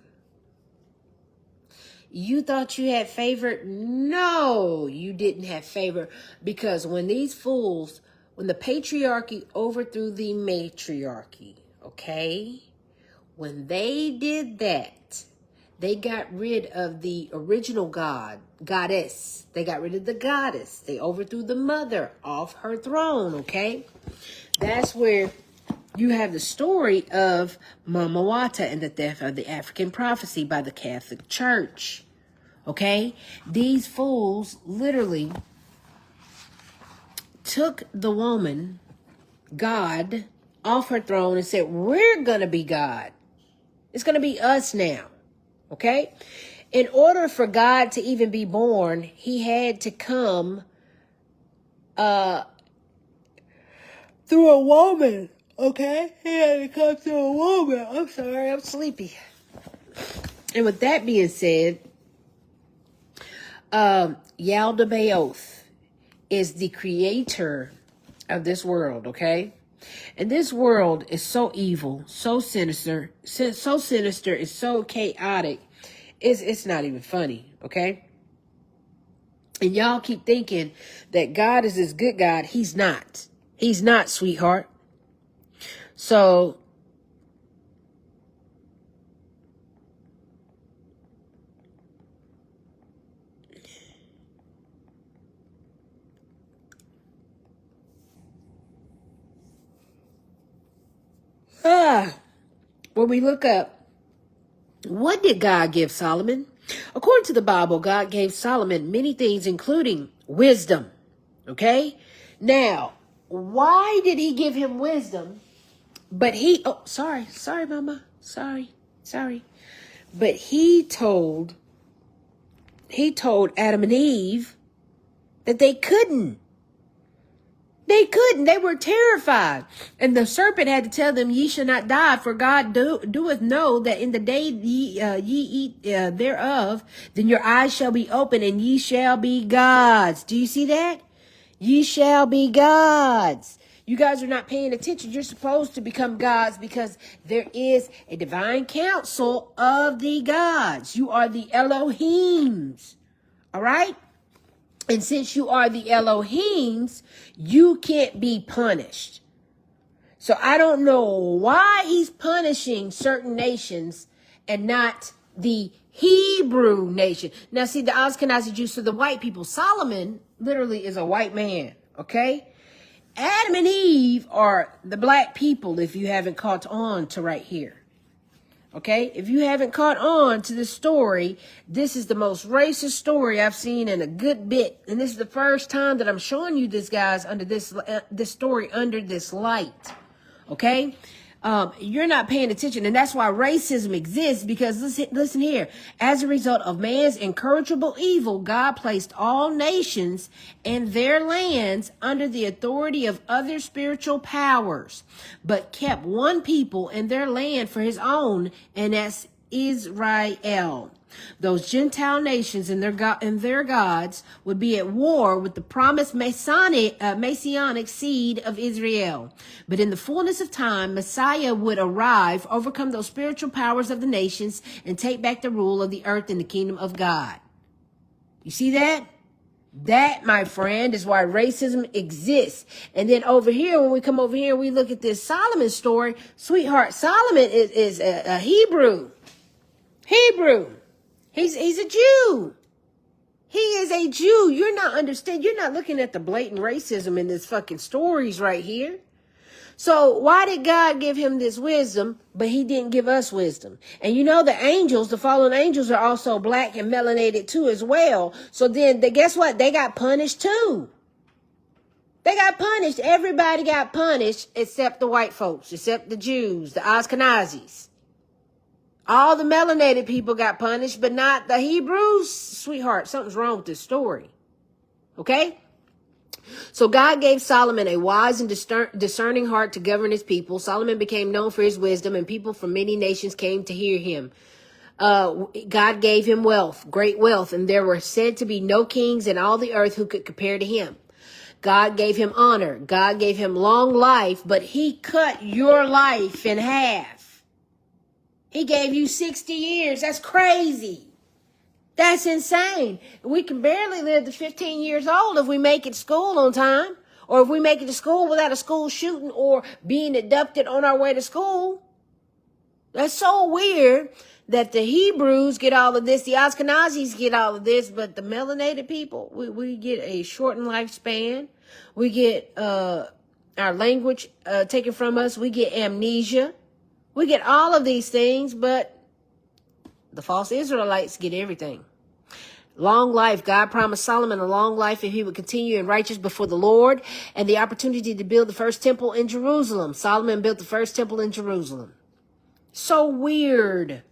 You thought you had favor? No, you didn't have favor, because when these fools, when the patriarchy overthrew the matriarchy, okay, when they did that, they got rid of the original goddess. They got rid of the goddess. They overthrew the mother off her throne, okay? That's where you have the story of Mama Wata and the theft of the African prophecy by the Catholic Church, okay? These fools literally took the woman, God, off her throne and said, we're going to be God. It's going to be us now. Okay? In order for God to even be born, he had to come through a woman. Okay? He had to come through a woman. I'm sorry, I'm sleepy. And with that being said, Yalda Bayoth is the creator of this world, okay? And this world is so evil, so sinister, it's so chaotic. It's not even funny, okay? And y'all keep thinking that God is this good God. He's not. He's not, sweetheart. So when we look up, what did God give Solomon? According to the Bible, God gave Solomon many things, including wisdom. Okay? Now, why did he give him wisdom? But sorry, mama. Sorry. But he told Adam and Eve that they couldn't. They were terrified. And the serpent had to tell them, ye shall not die, for God doeth know that in the day ye eat thereof, then your eyes shall be open and ye shall be gods. Do you see that? Ye shall be gods. You guys are not paying attention. You're supposed to become gods because there is a divine council of the gods. You are the Elohims. All right? And since you are the Elohims, you can't be punished. So I don't know why he's punishing certain nations and not the Hebrew nation. Now, see, the Ashkenazi Jews are the white people. Solomon literally is a white man, okay? Adam and Eve are the black people, if you haven't caught on to right here. Okay, if you haven't caught on to this story, this is the most racist story I've seen in a good bit. And this is the first time that I'm showing you this, guys, under this story under this light. Okay? You're not paying attention, and that's why racism exists, because listen here. As a result of man's incorrigible evil, God placed all nations and their lands under the authority of other spiritual powers, but kept one people and their land for his own, and that's Israel. Those Gentile nations and their gods would be at war with the promised messianic seed of Israel. But in the fullness of time, Messiah would arrive, overcome those spiritual powers of the nations, and take back the rule of the earth in the kingdom of God. You see that? That, my friend, is why racism exists. And then over here, when we come over here, we look at this Solomon story. Sweetheart, Solomon is a Hebrew. He's a Jew. He is a Jew. You're not understanding. You're not looking at the blatant racism in this fucking stories right here. So why did God give him this wisdom, but he didn't give us wisdom? And you know, the angels, the fallen angels, are also black and melanated too as well. So then guess what? They got punished too. They got punished. Everybody got punished except the white folks, except the Jews, the Ashkenazis. All the melanated people got punished, but not the Hebrews. Sweetheart, something's wrong with this story. Okay? So God gave Solomon a wise and discerning heart to govern his people. Solomon became known for his wisdom, and people from many nations came to hear him. God gave him wealth, great wealth, and there were said to be no kings in all the earth who could compare to him. God gave him honor. God gave him long life, but he cut your life in half. He gave you 60 years. That's crazy. That's insane. We can barely live to 15 years old if we make it to school on time, or if we make it to school without a school shooting or being abducted on our way to school. That's so weird that the Hebrews get all of this, the Ashkenazis get all of this, but the melanated people, we get a shortened lifespan. We get our language taken from us. We get amnesia. We get all of these things, but the false Israelites get everything. Long life. God promised Solomon a long life if he would continue in righteousness before the Lord, and the opportunity to build the first temple in Jerusalem. Solomon built the first temple in Jerusalem. So weird.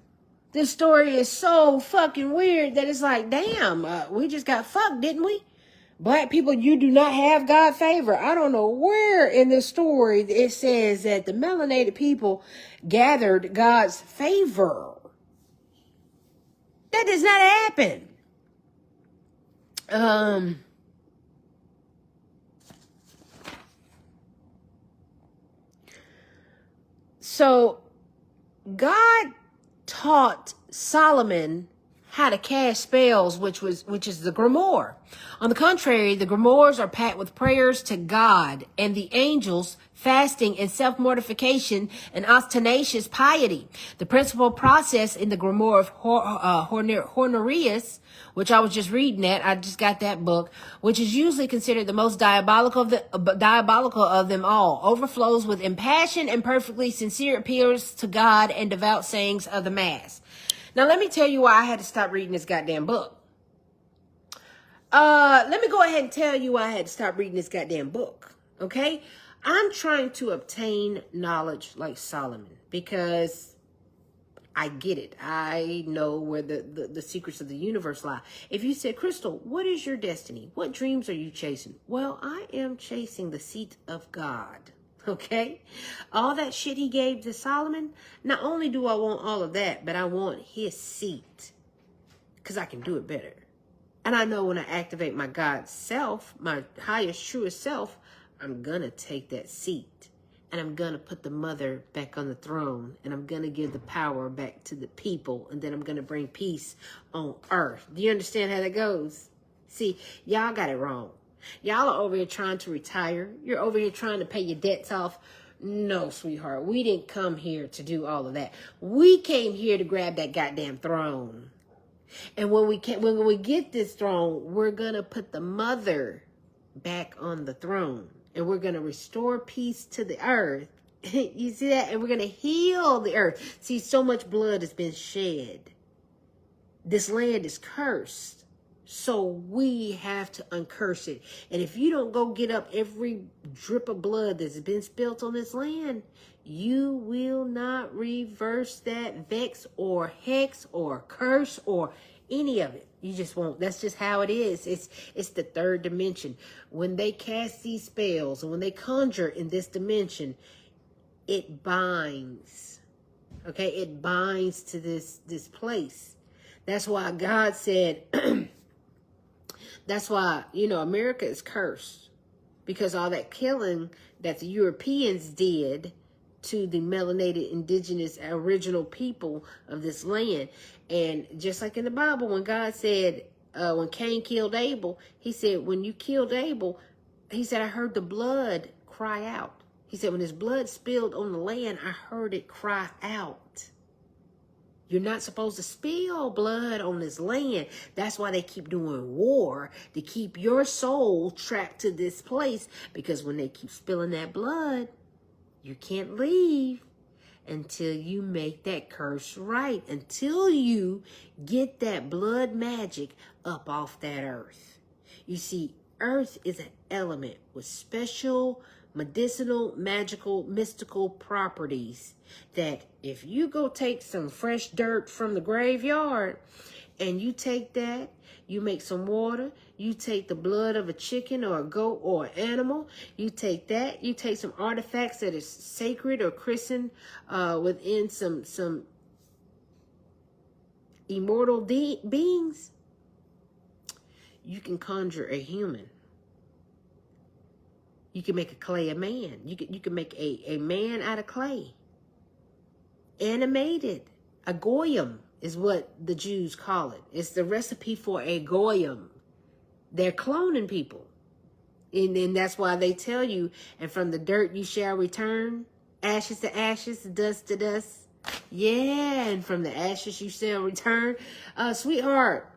This story is so fucking weird that it's like, damn, we just got fucked, didn't we? Black people, you do not have God favor. I don't know where in this story it says that the melanated people gathered God's favor. That does not happen. So God taught Solomon how to cast spells, which is the grimoire. On the contrary, the grimoires are packed with prayers to God, and the angels fasting and self-mortification and ostentatious piety. The principal process in the grimoire of Honorius, which I was just reading that, I just got that book, which is usually considered the most diabolical of them all, overflows with impassioned and perfectly sincere appeals to God and devout sayings of the Mass. Now, let me tell you why I had to stop reading this goddamn book. Let me go ahead and tell you why I had to stop reading this goddamn book. Okay? I'm trying to obtain knowledge like Solomon because I get it. I know where the secrets of the universe lie. If you said, Crystal, what is your destiny? What dreams are you chasing? Well, I am chasing the seat of God. Okay? All that shit he gave to Solomon, not only do I want all of that, but I want his seat. Because I can do it better. And I know when I activate my God self, my highest, truest self, I'm going to take that seat. And I'm going to put the mother back on the throne. And I'm going to give the power back to the people. And then I'm going to bring peace on earth. Do you understand how that goes? See, y'all got it wrong. Y'all are over here trying to retire. You're over here trying to pay your debts off. No, sweetheart. We didn't come here to do all of that. We came here to grab that goddamn throne. And when we get this throne, we're going to put the mother back on the throne. And we're going to restore peace to the earth. You see that? And we're going to heal the earth. See, so much blood has been shed. This land is cursed. So we have to uncurse it. And if you don't go get up every drip of blood that's been spilt on this land, you will not reverse that vex or hex or curse or any of it. You just won't. That's just how it is. It's the third dimension. When they cast these spells and when they conjure in this dimension, it binds. Okay, it binds to this place. That's why God said, that's why, America is cursed. Because all that killing that the Europeans did to the melanated indigenous original people of this land. And just like in the Bible, when God said, when Cain killed Abel, he said, when you killed Abel, he said, I heard the blood cry out. He said, when his blood spilled on the land, I heard it cry out. You're not supposed to spill blood on this land. That's why they keep doing war, to keep your soul trapped to this place. Because when they keep spilling that blood, you can't leave until you make that curse right. Until you get that blood magic up off that earth. You see, earth is an element with special medicinal, magical, mystical properties that if you go take some fresh dirt from the graveyard and you take that, you make some water, you take the blood of a chicken or a goat or an animal, you take that, you take some artifacts that is sacred or christened within some immortal beings, you can conjure a human. You can make a clay a man. You can make a man out of clay. Animated. A goyim is what the Jews call it. It's the recipe for a goyim. They're cloning people. And that's why they tell you, and from the dirt you shall return, ashes to ashes, dust to dust. Yeah, and from the ashes you shall return. Sweetheart,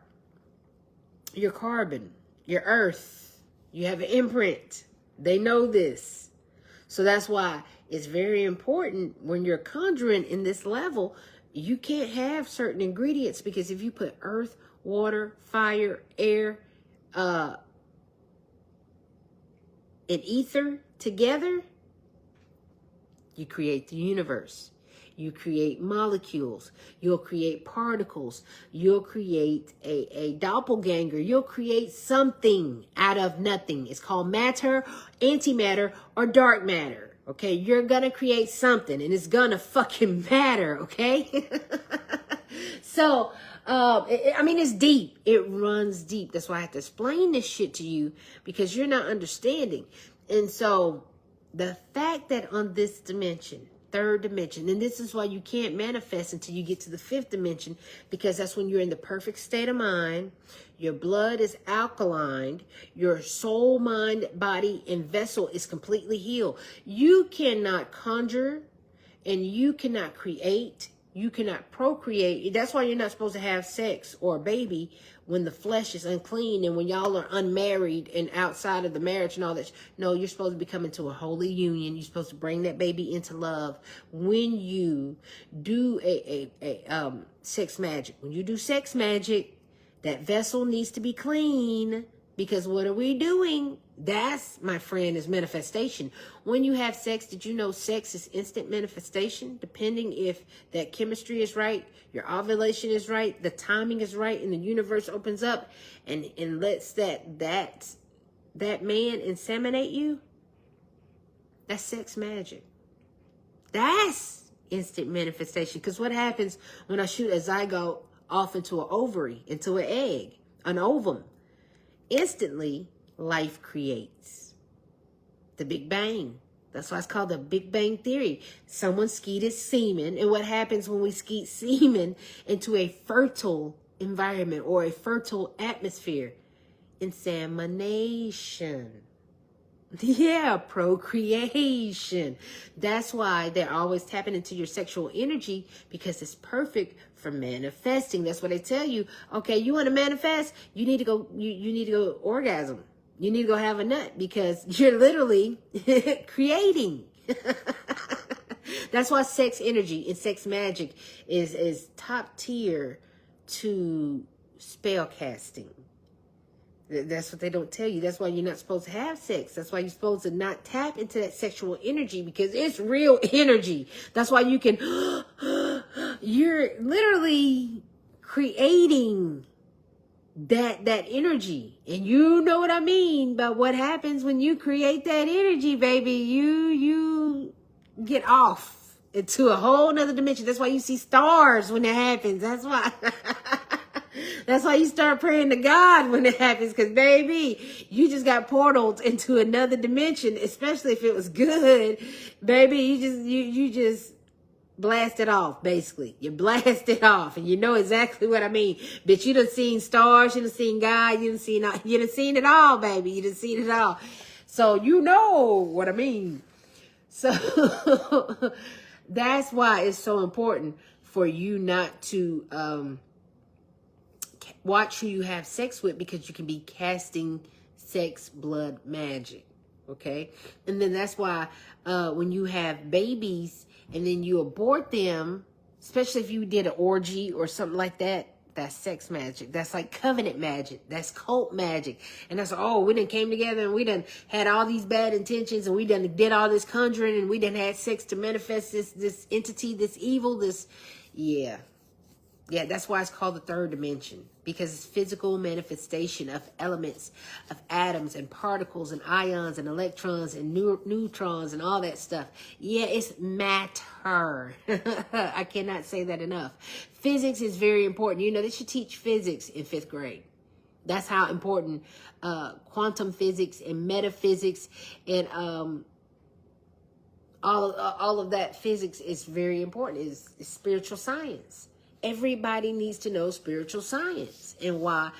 your carbon, your earth, you have an imprint. They know this. So that's why it's very important when you're conjuring in this level, you can't have certain ingredients, because if you put earth, water, fire, air, and ether together, you create the universe. You create molecules. You'll create particles. You'll create a doppelganger. You'll create something out of nothing. It's called matter, antimatter, or dark matter. Okay, you're going to create something, and it's going to fucking matter. Okay. So, it's deep. It runs deep. That's why I have to explain this shit to you, because you're not understanding. And so the fact that on this dimension, third dimension, and this is why you can't manifest until you get to the fifth dimension, because that's when you're in the perfect state of mind. Your blood is alkaline. Your soul, mind, body, and vessel is completely healed. You cannot conjure, and you cannot create. You cannot procreate. That's why you're not supposed to have sex or a baby when the flesh is unclean and when y'all are unmarried and outside of the marriage and all that. No, you're supposed to be coming to a holy union. You're supposed to bring that baby into love. When you do a sex magic, when you do sex magic, that vessel needs to be clean, because what are we doing? That's, my friend, is manifestation. When you have sex, did you know sex is instant manifestation? Depending if that chemistry is right, your ovulation is right, the timing is right, and the universe opens up and lets that man inseminate you. That's sex magic. That's instant manifestation. Because what happens when I shoot a zygote off into an ovary, into an egg, an ovum? Instantly, life creates. The Big Bang. That's why it's called the Big Bang Theory. Someone skeeted semen. And what happens when we skeet semen into a fertile environment or a fertile atmosphere? Insemination. Yeah, procreation. That's why they're always tapping into your sexual energy, because it's perfect for manifesting. That's what they tell you. Okay, you want to manifest? You need to go. You need to go orgasm. You need to go have a nut, because you're literally creating. That's why sex energy and sex magic is top tier to spell casting. That's what they don't tell you. That's why you're not supposed to have sex. That's why you're supposed to not tap into that sexual energy, because it's real energy. That's why you can, you're literally creating that energy. And you know what I mean by what happens when you create that energy, baby. You get off into a whole nother dimension. That's why you see stars when it happens. That's why. That's why you start praying to God when it happens, because baby, you just got portaled into another dimension, especially if it was good. Baby, you just blast it off, basically. You blast it off, and you know exactly what I mean. Bitch, you done seen stars, you done seen God, you done seen it all, baby. You done seen it all. So you know what I mean. So that's why it's so important for you not to watch who you have sex with, because you can be casting sex blood magic. Okay. And then that's why when you have babies and then you abort them, especially if you did an orgy or something like that, that's sex magic. That's like covenant magic. That's cult magic. And that's, oh, we done came together and we done had all these bad intentions and we done did all this conjuring and we done had sex to manifest this entity, this evil, this, yeah. Yeah, that's why it's called the third dimension, because it's physical manifestation of elements, of atoms and particles and ions and electrons and neutrons and all that stuff. Yeah, it's matter. I cannot say that enough. Physics is very important. You know, they should teach physics in 5th grade. That's how important quantum physics and metaphysics and all of that physics is very important. Is spiritual science. Everybody needs to know spiritual science and why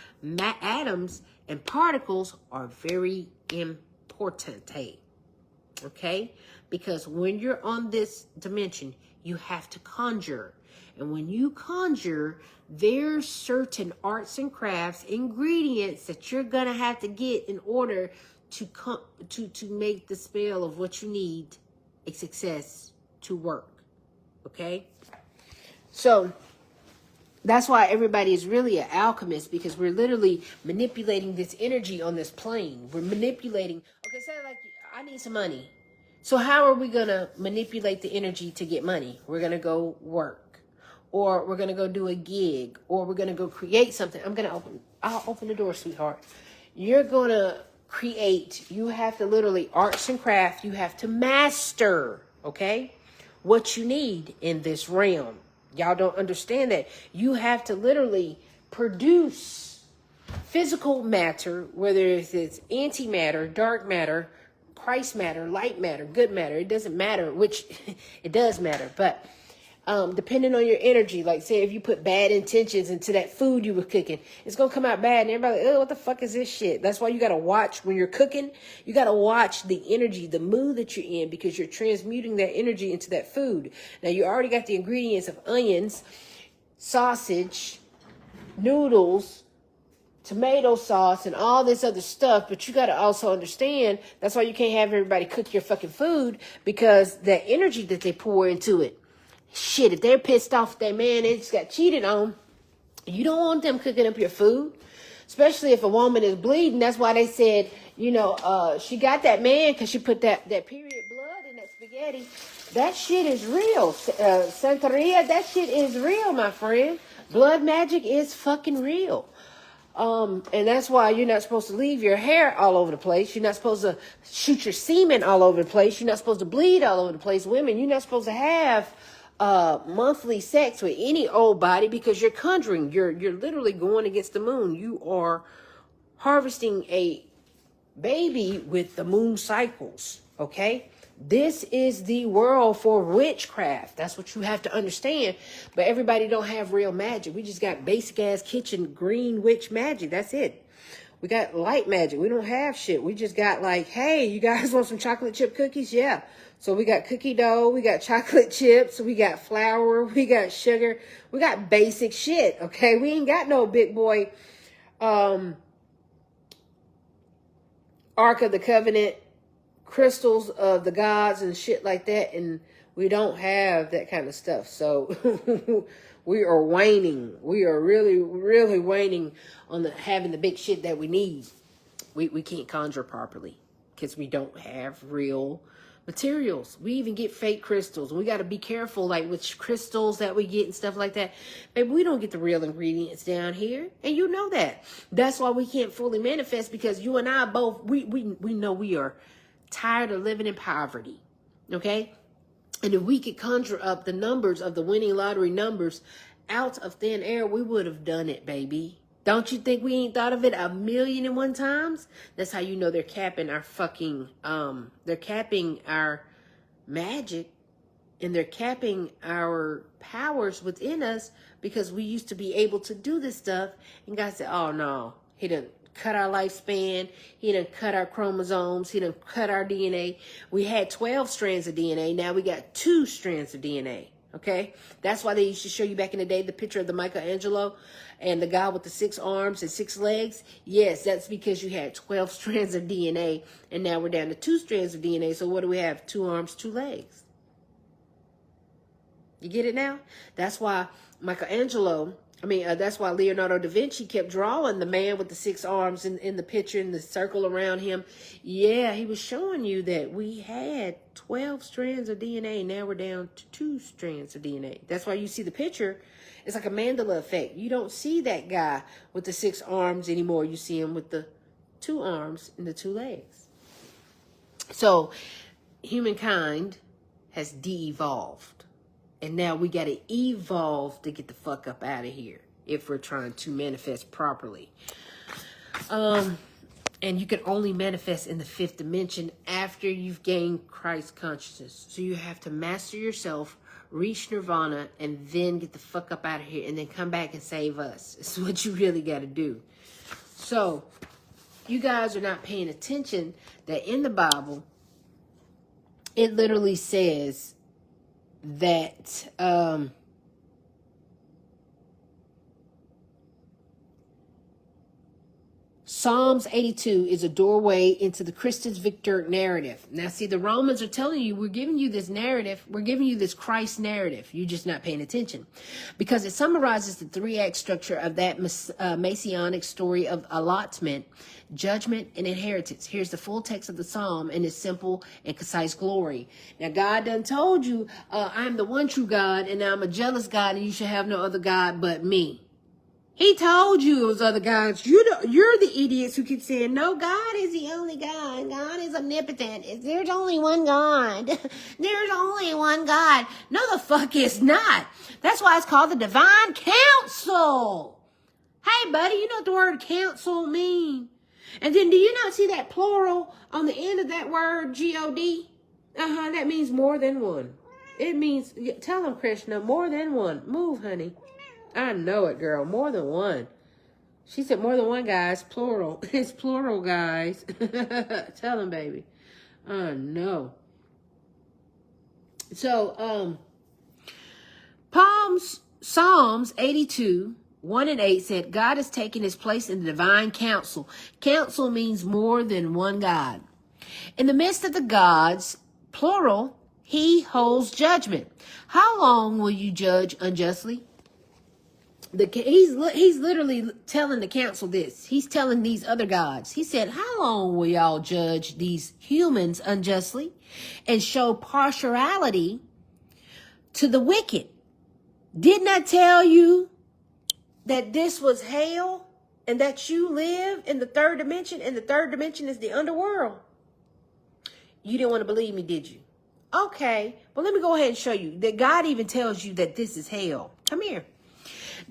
atoms and particles are very important. Hey, okay? Because when you're on this dimension, you have to conjure. And when you conjure, there's certain arts and crafts, ingredients that you're going to have to get in order to make the spell of what you need a success to work. Okay? So that's why everybody is really an alchemist, because we're literally manipulating this energy on this plane. We're manipulating. Okay, say like I need some money. So how are we going to manipulate the energy to get money? We're going to go work, or we're going to go do a gig, or we're going to go create something. I'll open the door, sweetheart. You're going to create. You have to literally arts and craft. You have to master, okay, what you need in this realm. Y'all don't understand that. You have to literally produce physical matter, whether it's antimatter, dark matter, Christ matter, light matter, good matter. It doesn't matter, which it does matter. But depending on your energy, like say if you put bad intentions into that food you were cooking, it's going to come out bad. And everybody like, oh, what the fuck is this shit? That's why you got to watch when you're cooking. You got to watch the energy, the mood that you're in, because you're transmuting that energy into that food. Now, you already got the ingredients of onions, sausage, noodles, tomato sauce, and all this other stuff. But you got to also understand, that's why you can't have everybody cook your fucking food, because that energy that they pour into it. Shit, if they're pissed off at their man, they just got cheated on, you don't want them cooking up your food, especially if a woman is bleeding. That's why they said, you know, she got that man because she put that period blood in that spaghetti. That shit is real. Santeria, that shit is real, my friend. Blood magic is fucking real. And that's why you're not supposed to leave your hair all over the place. You're not supposed to shoot your semen all over the place. You're not supposed to bleed all over the place. Women, you're not supposed to have monthly sex with any old body, because you're conjuring. You're literally going against the moon. You are harvesting a baby with the moon cycles. Okay, this is the world for witchcraft. That's what you have to understand. But everybody don't have real magic. We just got basic ass kitchen green witch magic. That's it. We got light magic. We don't have shit. We just got like, hey, you guys want some chocolate chip cookies? Yeah. So we got cookie dough, we got chocolate chips, we got flour, we got sugar, we got basic shit, okay? We ain't got no big boy Ark of the Covenant, crystals of the gods and shit like that, and we don't have that kind of stuff. So we are waning. We are really, really waning on having the big shit that we need. We can't conjure properly because we don't have real materials. We even get fake crystals. We got to be careful, like with crystals that we get and stuff like that. Baby, we don't get the real ingredients down here, and you know that. That's why we can't fully manifest, because you and I both, we know we are tired of living in poverty. Okay, and if we could conjure up the numbers of the winning lottery numbers out of thin air, we would have done it, baby. Don't you think we ain't thought of it 1,000,001 times? That's how you know they're capping our fucking, they're capping our magic, and they're capping our powers within us, because we used to be able to do this stuff. And God said, oh no, he done cut our lifespan. He done cut our chromosomes. He done cut our DNA. We had 12 strands of DNA. Now we got 2 strands of DNA. Okay, that's why they used to show you back in the day the picture of the Michelangelo and the guy with the 6 arms and 6 legs. Yes, that's because you had 12 strands of DNA, and now we're down to 2 strands of DNA. So what do we have? 2 arms, 2 legs. You get it now? That's why that's why Leonardo da Vinci kept drawing the man with the 6 arms in the picture and the circle around him. Yeah, he was showing you that we had 12 strands of DNA. Now we're down to 2 strands of DNA. That's why you see the picture. It's like a Mandela effect. You don't see that guy with the 6 arms anymore. You see him with the 2 arms and the 2 legs. So humankind has de-evolved. And now we got to evolve to get the fuck up out of here if we're trying to manifest properly. And you can only manifest in the 5th dimension after you've gained Christ consciousness. So you have to master yourself, reach nirvana, and then get the fuck up out of here, and then come back and save us. It's what you really got to do. So you guys are not paying attention that in the Bible, it literally says that Psalms 82 is a doorway into the Christus Victor narrative. Now, see, the Romans are telling you, we're giving you this narrative. We're giving you this Christ narrative. You're just not paying attention, because it summarizes the 3-act structure of that messianic story of allotment, judgment, and inheritance. Here's the full text of the Psalm in its simple and concise glory. Now, God done told you, I'm the one true God, and I'm a jealous God, and you should have no other God but me. He told you it was other gods. You're the idiots who keep saying, no, God is the only God. God is omnipotent. There's only one God. There's only one God. No, the fuck is not. That's why it's called the Divine Council. Hey, buddy, you know what the word council mean? And then do you not see that plural on the end of that word, G-O-D? That means more than one. It means, tell them, Krishna, more than one. Move, honey. I know it, girl. More than one. She said more than one, guys. Plural. It's plural, guys. Tell them, baby. I know. So, Psalms 82, 1 and 8 said, God has taken his place in the divine council. Council means more than one God. In the midst of the gods, plural, he holds judgment. How long will you judge unjustly? He's literally telling the council this. He's telling these other gods. He said, how long will y'all judge these humans unjustly and show partiality to the wicked? Didn't I tell you that this was hell and that you live in the 3rd dimension, and the 3rd dimension is the underworld? You didn't want to believe me, did you? Okay, well, let me go ahead and show you that God even tells you that this is hell. Come here.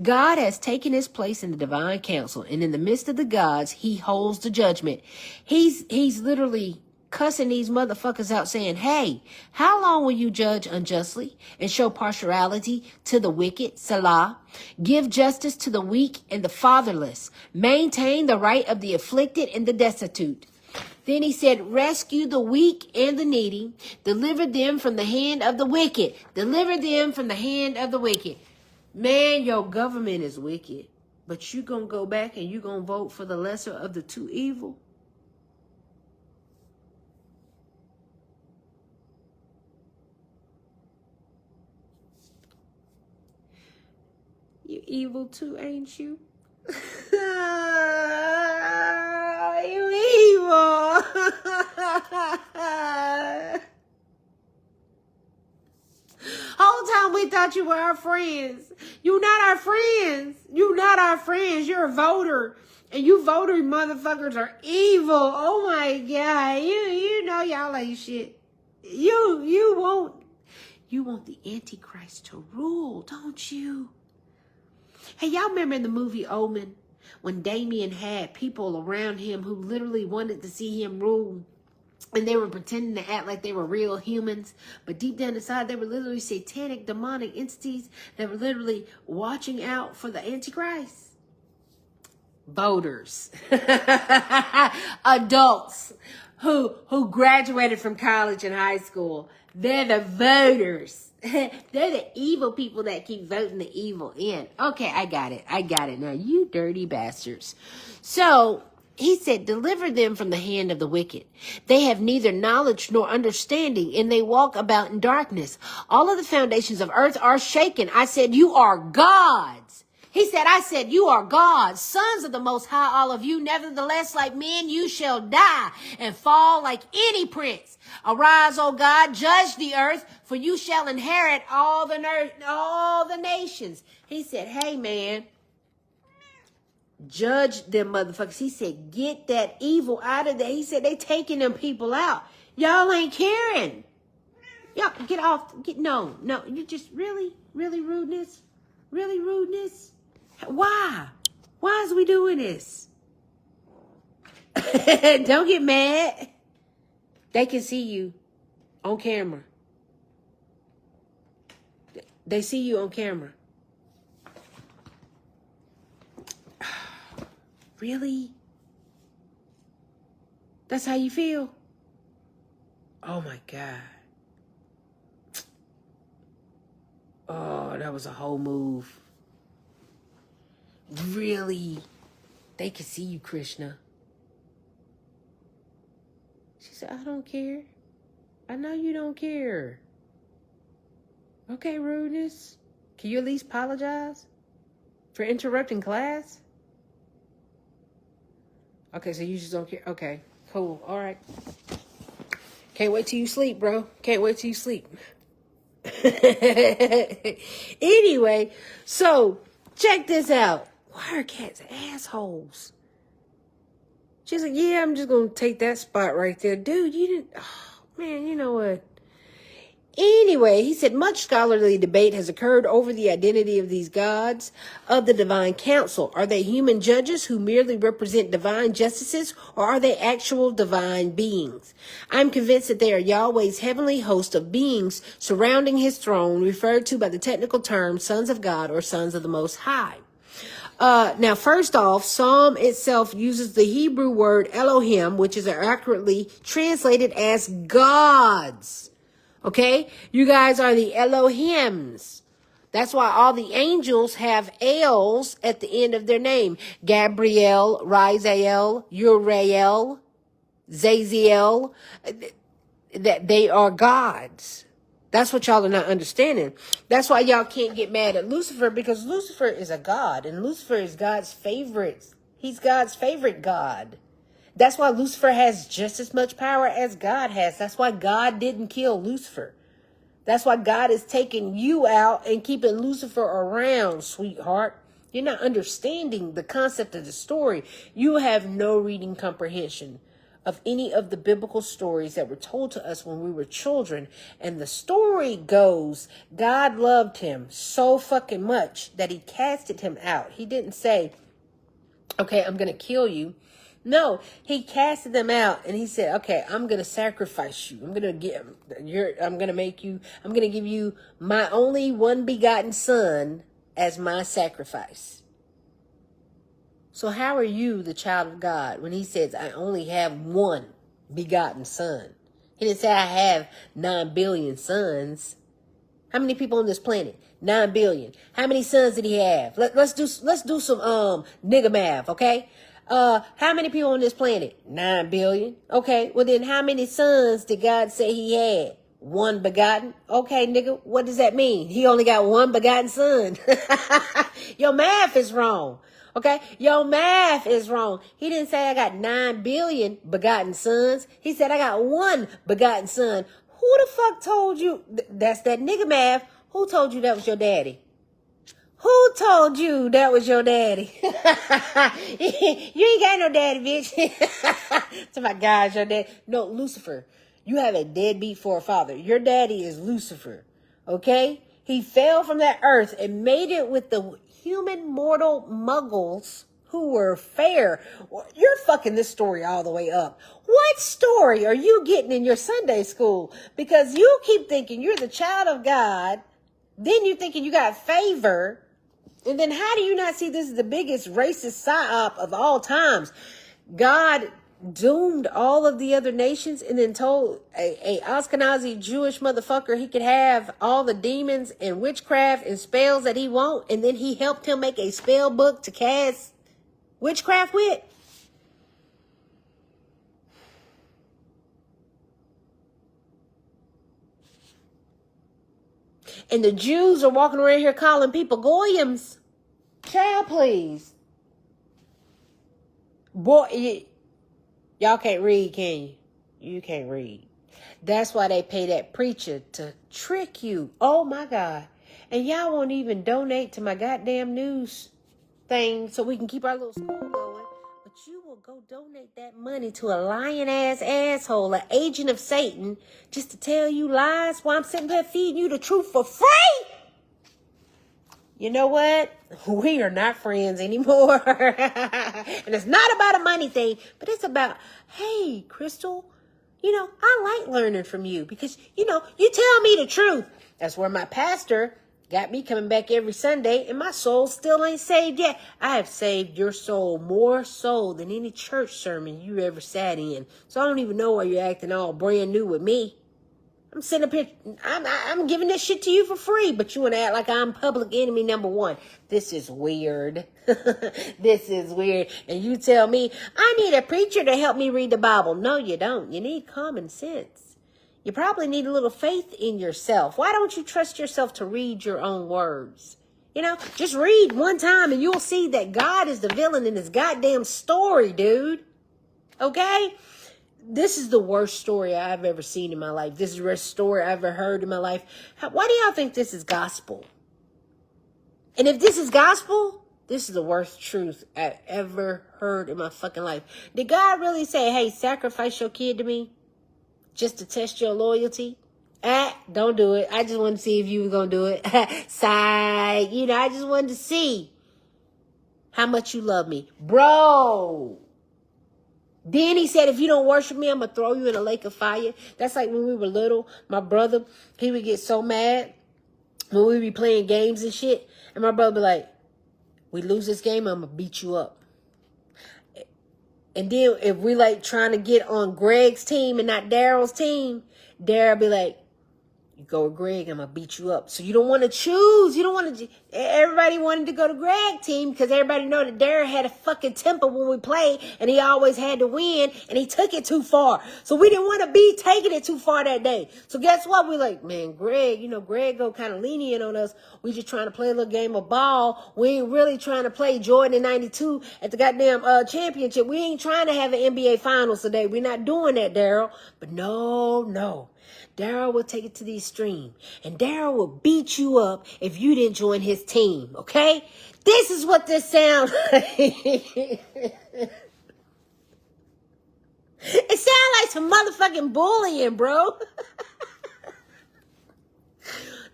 God has taken his place in the divine council, and in the midst of the gods, he holds the judgment. He's literally cussing these motherfuckers out, saying, hey, how long will you judge unjustly and show partiality to the wicked? Salah. Give justice to the weak and the fatherless. Maintain the right of the afflicted and the destitute. Then he said, rescue the weak and the needy. Deliver them from the hand of the wicked. Deliver them from the hand of the wicked. Man, your government is wicked, but you gonna go back and you gonna vote for the lesser of the 2 evil? You evil too, ain't you? You Whole time we thought you were our friends. You're not our friends. You're not our friends. You're a voter. And you voter motherfuckers are evil. Oh my God. You know y'all ain't shit. You want the Antichrist to rule, don't you? Hey, y'all remember in the movie Omen when Damien had people around him who literally wanted to see him rule? And they were pretending to act like they were real humans. But deep down inside, they were literally satanic, demonic entities that were literally watching out for the Antichrist. Voters. Adults who graduated from college and high school. They're the voters. They're the evil people that keep voting the evil in. Okay, I got it. Now, you dirty bastards. So he said, deliver them from the hand of the wicked. They have neither knowledge nor understanding, and they walk about in darkness. All of the foundations of earth are shaken. I said, you are gods. He said, I said, you are gods, sons of the Most High, all of you. Nevertheless, like men, you shall die and fall like any prince. Arise, O God, judge the earth, for you shall inherit all the nations. He said, hey, man. Judge them motherfuckers. He said, get that evil out of there. He said, they taking them people out. Y'all ain't caring. Y'all get off. No, you just really rudeness. Really rudeness. Why? Why is we doing this? Don't get mad. They can see you on camera. They see you on camera. Really? That's how you feel? Oh my God. Oh, that was a whole move. Really? They can see you, Krishna. She said, I don't care. I know you don't care. Okay, rudeness. Can you at least apologize for interrupting class? Okay, so you just don't care. Okay, cool. All right. Can't wait till you sleep, bro. Can't wait till you sleep. Anyway, so check this out. Why are cats assholes? She's like, yeah, I'm just going to take that spot right there. Dude, you didn't. Oh, man, you know what? Anyway, he said, much scholarly debate has occurred over the identity of these gods of the divine council. Are they human judges who merely represent divine justices, or are they actual divine beings? I'm convinced that they are Yahweh's heavenly host of beings surrounding his throne, referred to by the technical term sons of God or sons of the Most High. Now, first off, Psalm itself uses the Hebrew word Elohim, which is accurately translated as gods. Okay, you guys are the Elohims. That's why all the angels have L's at the end of their name. Gabriel, Rizael, Uriel, Zaziel. That they are gods. That's what y'all are not understanding. That's why y'all can't get mad at Lucifer, because Lucifer is a god, and Lucifer is God's favorite. He's God's favorite god. That's why Lucifer has just as much power as God has. That's why God didn't kill Lucifer. That's why God is taking you out and keeping Lucifer around, sweetheart. You're not understanding the concept of the story. You have no reading comprehension of any of the biblical stories that were told to us when we were children. And the story goes, God loved him so fucking much that he casted him out. He didn't say, okay, I'm going to kill you. No, he casted them out and he said, okay, I'm going to sacrifice you. I'm going to give you my only one begotten son as my sacrifice. So how are you the child of God when he says, I only have one begotten son? He didn't say I have 9 billion sons. How many people on this planet? 9 billion. How many sons did he have? Let's do some nigga math, okay? How many people on this planet? 9 billion. Okay, well then how many sons did God say he had? One begotten. Okay, nigga, what does that mean? He only got one begotten son. Your math is wrong. Okay, your math is wrong. He didn't say I got 9 billion begotten sons. He said I got one begotten son. Who the fuck told you? That's that nigga math. Who told you that was your daddy? Who told you that was your daddy? You ain't got no daddy, bitch. So my God, your dad. No, Lucifer. You have a deadbeat forefather. Your daddy is Lucifer. Okay? He fell from that earth and made it with the human mortal muggles who were fair. You're fucking this story all the way up. What story are you getting in your Sunday school? Because you keep thinking you're the child of God. Then you thinking you got favor. And then how do you not see this is the biggest racist psyop of all times? God doomed all of the other nations and then told a Ashkenazi Jewish motherfucker he could have all the demons and witchcraft and spells that he want. And then he helped him make a spell book to cast witchcraft with. And the Jews are walking around here calling people goyim. Child, please. Boy, y'all can't read, can you? You can't read. That's why they pay that preacher to trick you. Oh, my God. And y'all won't even donate to my goddamn news thing so we can keep our little school going. But you will go donate that money to a lying-ass asshole, an agent of Satan, just to tell you lies while I'm sitting here feeding you the truth for free. You know what? We are not friends anymore. And it's not about a money thing, but it's about, hey, Crystal, I like learning from you because, you tell me the truth. That's where my pastor got me coming back every Sunday, and my soul still ain't saved yet. I have saved your soul more so than any church sermon you ever sat in. So I don't even know why you're acting all brand new with me. I'm sitting up here, I'm giving this shit to you for free, but you want to act like I'm public enemy number one. This is weird. This is weird. And you tell me, I need a preacher to help me read the Bible. No, you don't. You need common sense. You probably need a little faith in yourself. Why don't you trust yourself to read your own words? Just read one time and you'll see that God is the villain in this goddamn story, dude. Okay? This is the worst story I've ever seen in my life. This is the worst story I've ever heard in my life. Why do y'all think this is gospel? And if this is gospel, this is the worst truth I've ever heard in my fucking life. Did God really say, hey, sacrifice your kid to me just to test your loyalty? Don't do it. I just wanted to see if you were going to do it. Sigh. I just wanted to see how much you love me. Bro. Then he said, if you don't worship me, I'm going to throw you in a lake of fire. That's like when we were little. My brother, he would get so mad when we be playing games and shit. And my brother be like, we lose this game, I'm going to beat you up. And then if we like trying to get on Greg's team and not Daryl's team, Daryl be like, you go with Greg, I'm going to beat you up. So you don't want to choose. You don't want to. Everybody wanted to go to Greg's team because everybody know that Daryl had a fucking temper when we played and he always had to win and he took it too far. So we didn't want to be taking it too far that day. So guess what? We like, man, Greg, Greg go kind of lenient on us. We just trying to play a little game of ball. We ain't really trying to play Jordan in 92 at the goddamn championship. We ain't trying to have an NBA finals today. We're not doing that, Daryl. But no. Daryl will take it to the extreme. And Daryl will beat you up if you didn't join his team, okay? This is what this sounds like. It sounds like some motherfucking bullying, bro.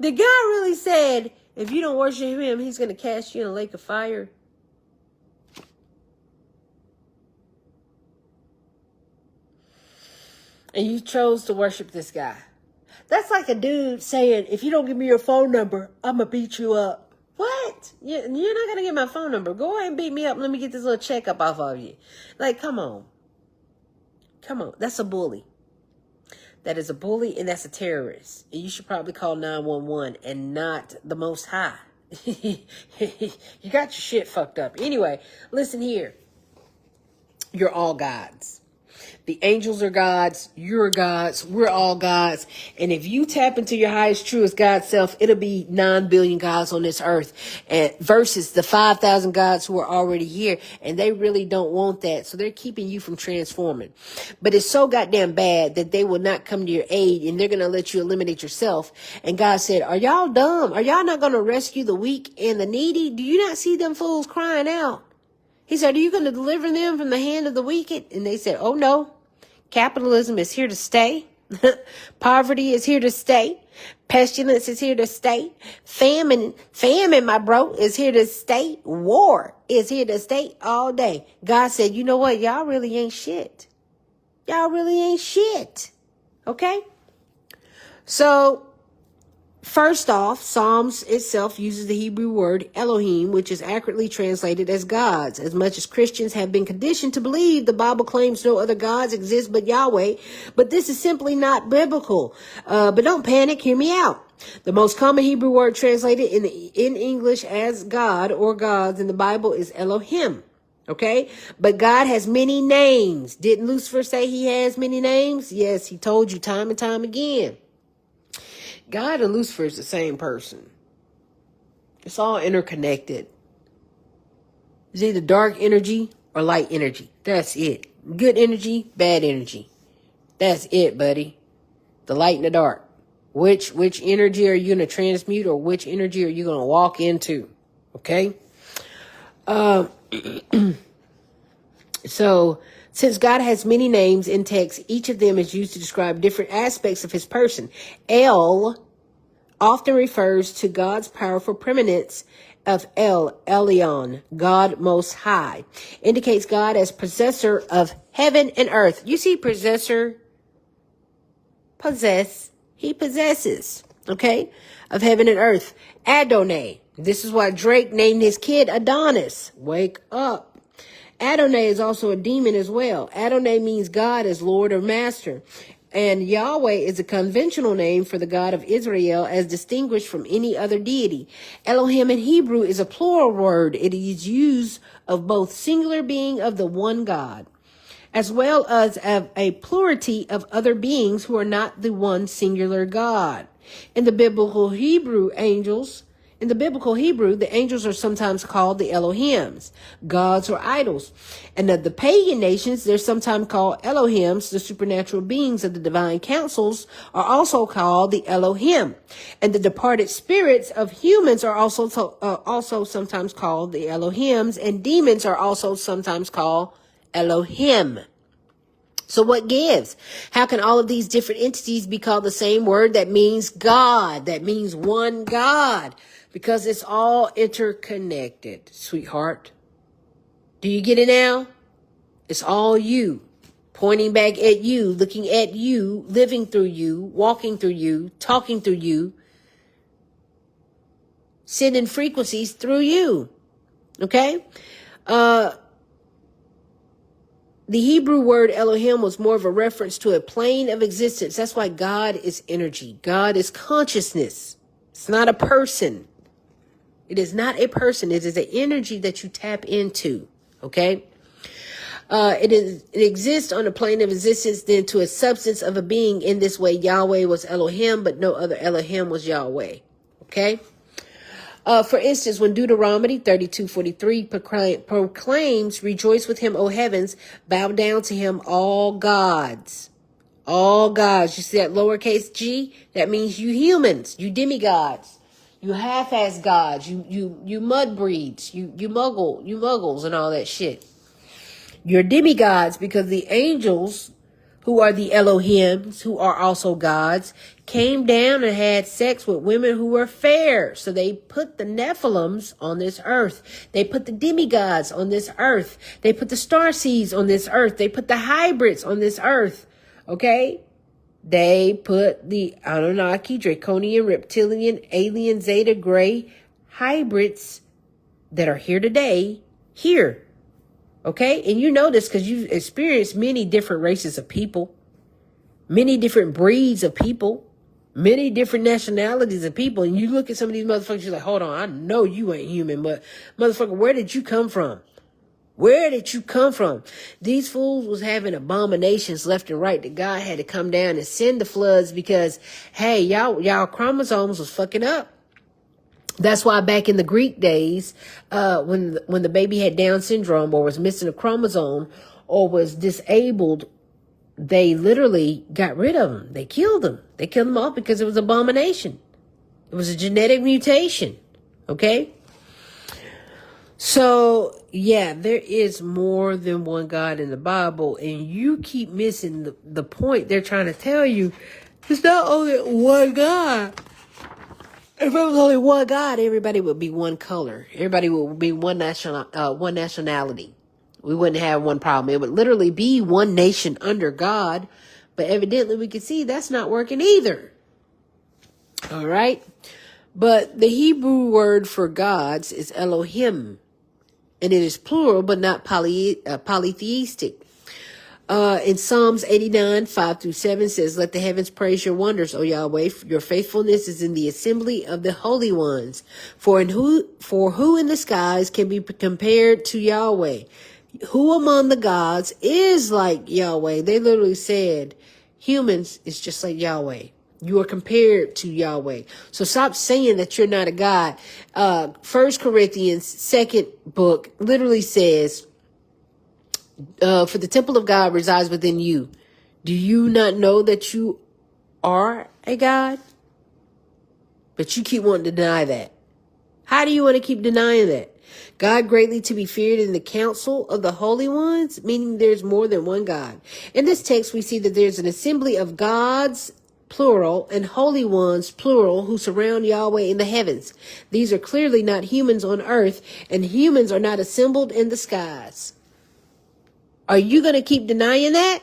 The guy really said, if you don't worship him, he's going to cast you in a lake of fire. And you chose to worship this guy. That's like a dude saying, if you don't give me your phone number, I'm going to beat you up. What? You're not going to get my phone number. Go ahead and beat me up. Let me get this little checkup off of you. Like, come on. That's a bully. That is a bully and that's a terrorist. And you should probably call 911 and not the Most High. You got your shit fucked up. Anyway, listen here. You're all gods. The angels are gods. You're gods. We're all gods. And if you tap into your highest, truest God self, it'll be 9 billion gods on this earth, and versus the 5,000 gods who are already here. And they really don't want that. So they're keeping you from transforming. But it's so goddamn bad that they will not come to your aid, and they're going to let you eliminate yourself. And God said, are y'all dumb? Are y'all not going to rescue the weak and the needy? Do you not see them fools crying out? He said, are you going to deliver them from the hand of the wicked? And they said, oh no. Capitalism is here to stay. Poverty is here to stay. Pestilence is here to stay. Famine, my bro, is here to stay. War is here to stay all day. God said, you know what? Y'all really ain't shit. Y'all really ain't shit. Okay? So, first off, Psalms itself uses the Hebrew word Elohim, which is accurately translated as gods. As much as Christians have been conditioned to believe the Bible claims no other gods exist but Yahweh, but this is simply not biblical. But don't panic, hear me out. The most common Hebrew word translated in English as God or gods in the Bible is Elohim. Okay, but God has many names. Didn't Lucifer say he has many names? Yes, he told you time and time again. God and Lucifer is the same person. It's all interconnected. It's either dark energy or light energy. That's it. Good energy, bad energy. That's it, buddy. The light and the dark. Which energy are you going to transmute, or which energy are you going to walk into? Okay? So, since God has many names in text, each of them is used to describe different aspects of his person. El often refers to God's powerful preeminence of El Elyon, God Most High. Indicates God as possessor of heaven and earth. You see, possessor, possess, he possesses, okay, of heaven and earth. Adonai. This is why Drake named his kid Adonis. Wake up. Adonai is also a demon as well. Adonai means God as Lord or Master. And Yahweh is a conventional name for the God of Israel as distinguished from any other deity. Elohim in Hebrew is a plural word. It is used of both singular being of the one God, as well as of a plurality of other beings who are not the one singular God. In the biblical Hebrew, the angels are sometimes called the Elohims, gods or idols. And of the pagan nations, they're sometimes called Elohims. The supernatural beings of the divine councils are also called the Elohim. And the departed spirits of humans are also sometimes called the Elohims. And demons are also sometimes called Elohim. So what gives? How can all of these different entities be called the same word that means God, that means one God? Because it's all interconnected, sweetheart. Do you get it now? It's all you, pointing back at you, looking at you, living through you, walking through you, talking through you, sending frequencies through you. Okay? The Hebrew word Elohim was more of a reference to a plane of existence. That's why God is energy. God is consciousness. It's not a person. It is not a person. It is an energy that you tap into. Okay? It exists on a plane of existence, then to a substance of a being. In this way, Yahweh was Elohim, but no other Elohim was Yahweh. Okay? For instance, when Deuteronomy 32:43 proclaims, rejoice with him, O heavens, bow down to him, all gods. All gods. You see that lowercase g? That means you humans, you demigods. You half-ass gods, you mud breeds, you muggles and all that shit. You're demigods because the angels, who are the Elohims, who are also gods, came down and had sex with women who were fair. So they put the Nephilims on this earth. They put the demigods on this earth. They put the starseeds on this earth. They put the hybrids on this earth. Okay? They put the Anunnaki, Draconian, Reptilian, Alien, Zeta, Gray hybrids that are here today, here. Okay? And you know this because you've experienced many different races of people, many different breeds of people, many different nationalities of people. And you look at some of these motherfuckers, you're like, hold on, I know you ain't human, but motherfucker, where did you come from? Where did you come from? These fools was having abominations left and right that God had to come down and send the floods because, hey, y'all chromosomes was fucking up. That's why back in the Greek days, when the baby had Down syndrome or was missing a chromosome or was disabled, they literally got rid of them. They killed them. They killed them off because it was abomination. It was a genetic mutation. Okay? So, yeah, there is more than one God in the Bible, and you keep missing the point they're trying to tell you. It's not only one God. If it was only one God, everybody would be one color. Everybody would be one nationality. We wouldn't have one problem. It would literally be one nation under God, but evidently we can see that's not working either. All right? But the Hebrew word for gods is Elohim. And it is plural, but not polytheistic. In Psalms 89, 5-7 says, let the heavens praise your wonders, O Yahweh. Your faithfulness is in the assembly of the holy ones. For who in the skies can be compared to Yahweh? Who among the gods is like Yahweh? They literally said, humans is just like Yahweh. You are compared to Yahweh. So stop saying that you're not a God. 1 Corinthians 2nd book literally says, for the temple of God resides within you. Do you not know that you are a God? But you keep wanting to deny that. How do you want to keep denying that? God greatly to be feared in the council of the holy ones, meaning there's more than one God. In this text, we see that there's an assembly of gods, plural, and holy ones, plural, who surround Yahweh in the heavens. These are clearly not humans on earth, and humans are not assembled in the skies. Are you going to keep denying that?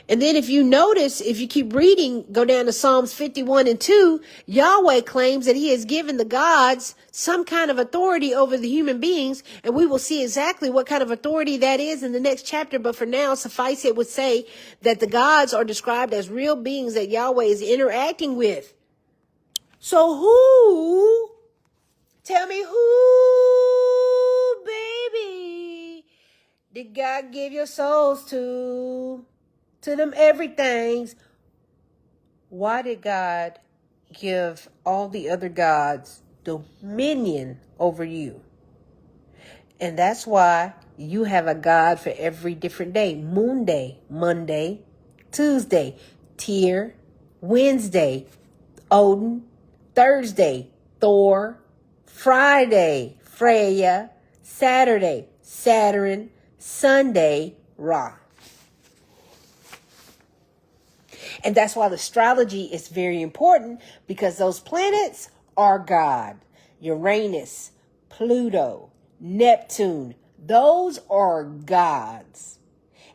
And then if you notice, if you keep reading, go down to Psalms 51:2, Yahweh claims that he has given the gods some kind of authority over the human beings. And we will see exactly what kind of authority that is in the next chapter. But for now, suffice it would say that the gods are described as real beings that Yahweh is interacting with. So who, tell me who, baby, did God give your souls to? To them everythings. Why did God give all the other gods dominion over you? And that's why you have a God for every different day. Moon day, Monday, Tuesday, Tyr, Wednesday, Odin, Thursday, Thor, Friday, Freya, Saturday, Saturn, Sunday, Ra. And that's why the astrology is very important, because those planets are God. Uranus, Pluto, Neptune, those are gods.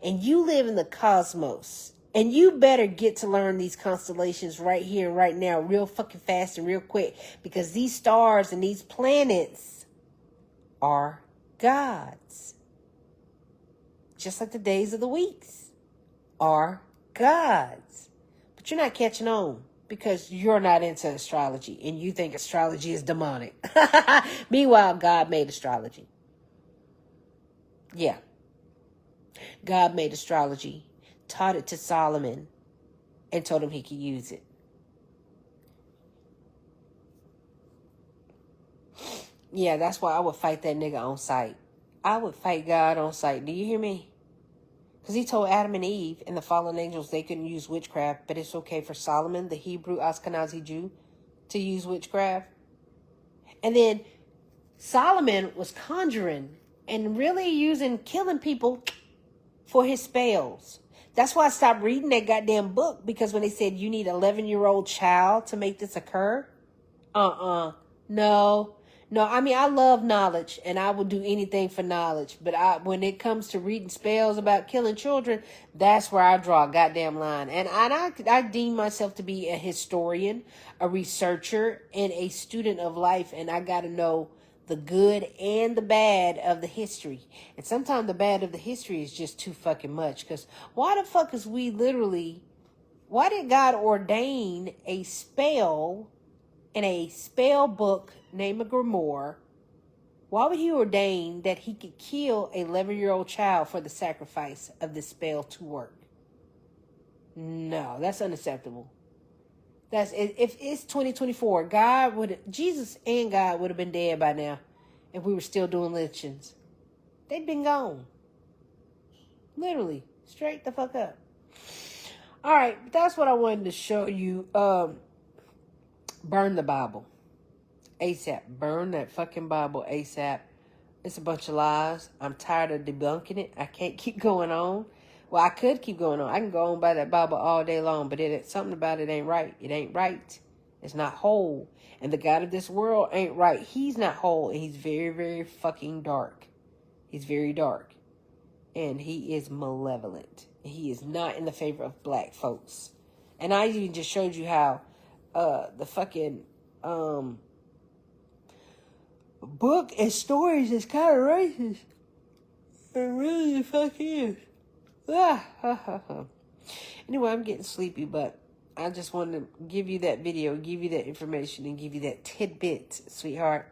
And you live in the cosmos. And you better get to learn these constellations right here and right now, real fucking fast and real quick. Because these stars and these planets are gods. Just like the days of the weeks are gods. But you're not catching on because you're not into astrology and you think astrology is demonic. Meanwhile, God made astrology. Yeah. God made astrology, taught it to Solomon, and told him he could use it. Yeah, that's why I would fight that nigga on sight. I would fight God on sight. Do you hear me? Because he told Adam and Eve and the fallen angels they couldn't use witchcraft, but it's okay for Solomon, the Hebrew Ashkenazi Jew, to use witchcraft. And then Solomon was conjuring and really killing people for his spells. That's why I stopped reading that goddamn book, because when they said you need an 11-year-old child to make this occur, No, I mean, I love knowledge and I will do anything for knowledge. But when it comes to reading spells about killing children, that's where I draw a goddamn line. And I deem myself to be a historian, a researcher, and a student of life. And I got to know the good and the bad of the history. And sometimes the bad of the history is just too fucking much. Because why the fuck is why did God ordain a spell in a spell book named a grimoire Why would he ordain that he could kill a 11-year-old child for the sacrifice of this spell to work? No, that's unacceptable. If it's 2024, Jesus and God would have been dead by now if we were still doing lynchings. They'd been gone. Literally, straight the fuck up. All right, that's what I wanted to show you. Burn the Bible ASAP. Burn that fucking Bible ASAP. It's a bunch of lies. I'm tired of debunking it. I can't keep going on. Well, I could keep going on. I can go on by that Bible all day long, but something about it ain't right. It ain't right. It's not whole. And the God of this world ain't right. He's not whole, and he's very, very fucking dark. He's very dark. And he is malevolent. He is not in the favor of black folks. And I even just showed you how the fucking book and stories is kind of racist. It really the fuck is. Anyway, I'm getting sleepy, but I just wanted to give you that video, give you that information, and give you that tidbit, sweetheart,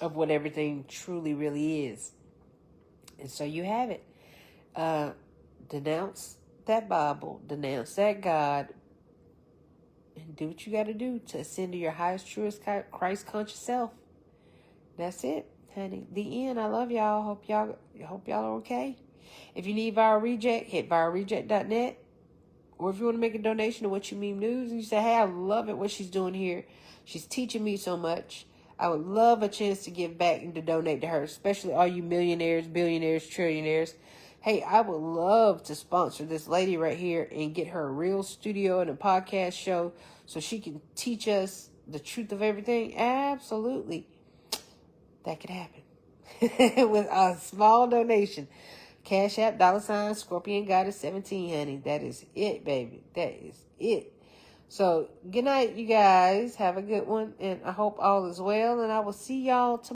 of what everything truly really is. And so you have it. Denounce that Bible, denounce that God, and do what you got to do to ascend to your highest, truest, Christ-conscious self. That's it, honey. The end. I love y'all. Hope y'all are okay. If you need Viral Reject, hit viralreject.net. Or if you want to make a donation to What You Meme News, and you say, hey, I love it what she's doing here. She's teaching me so much. I would love a chance to give back and to donate to her, especially all you millionaires, billionaires, trillionaires. Hey, I would love to sponsor this lady right here and get her a real studio and a podcast show so she can teach us the truth of everything. Absolutely. That could happen with a small donation. Cash App, $ Scorpion Goddess 17, honey. That is it, baby. That is it. So, good night, you guys. Have a good one. And I hope all is well. And I will see y'all tomorrow.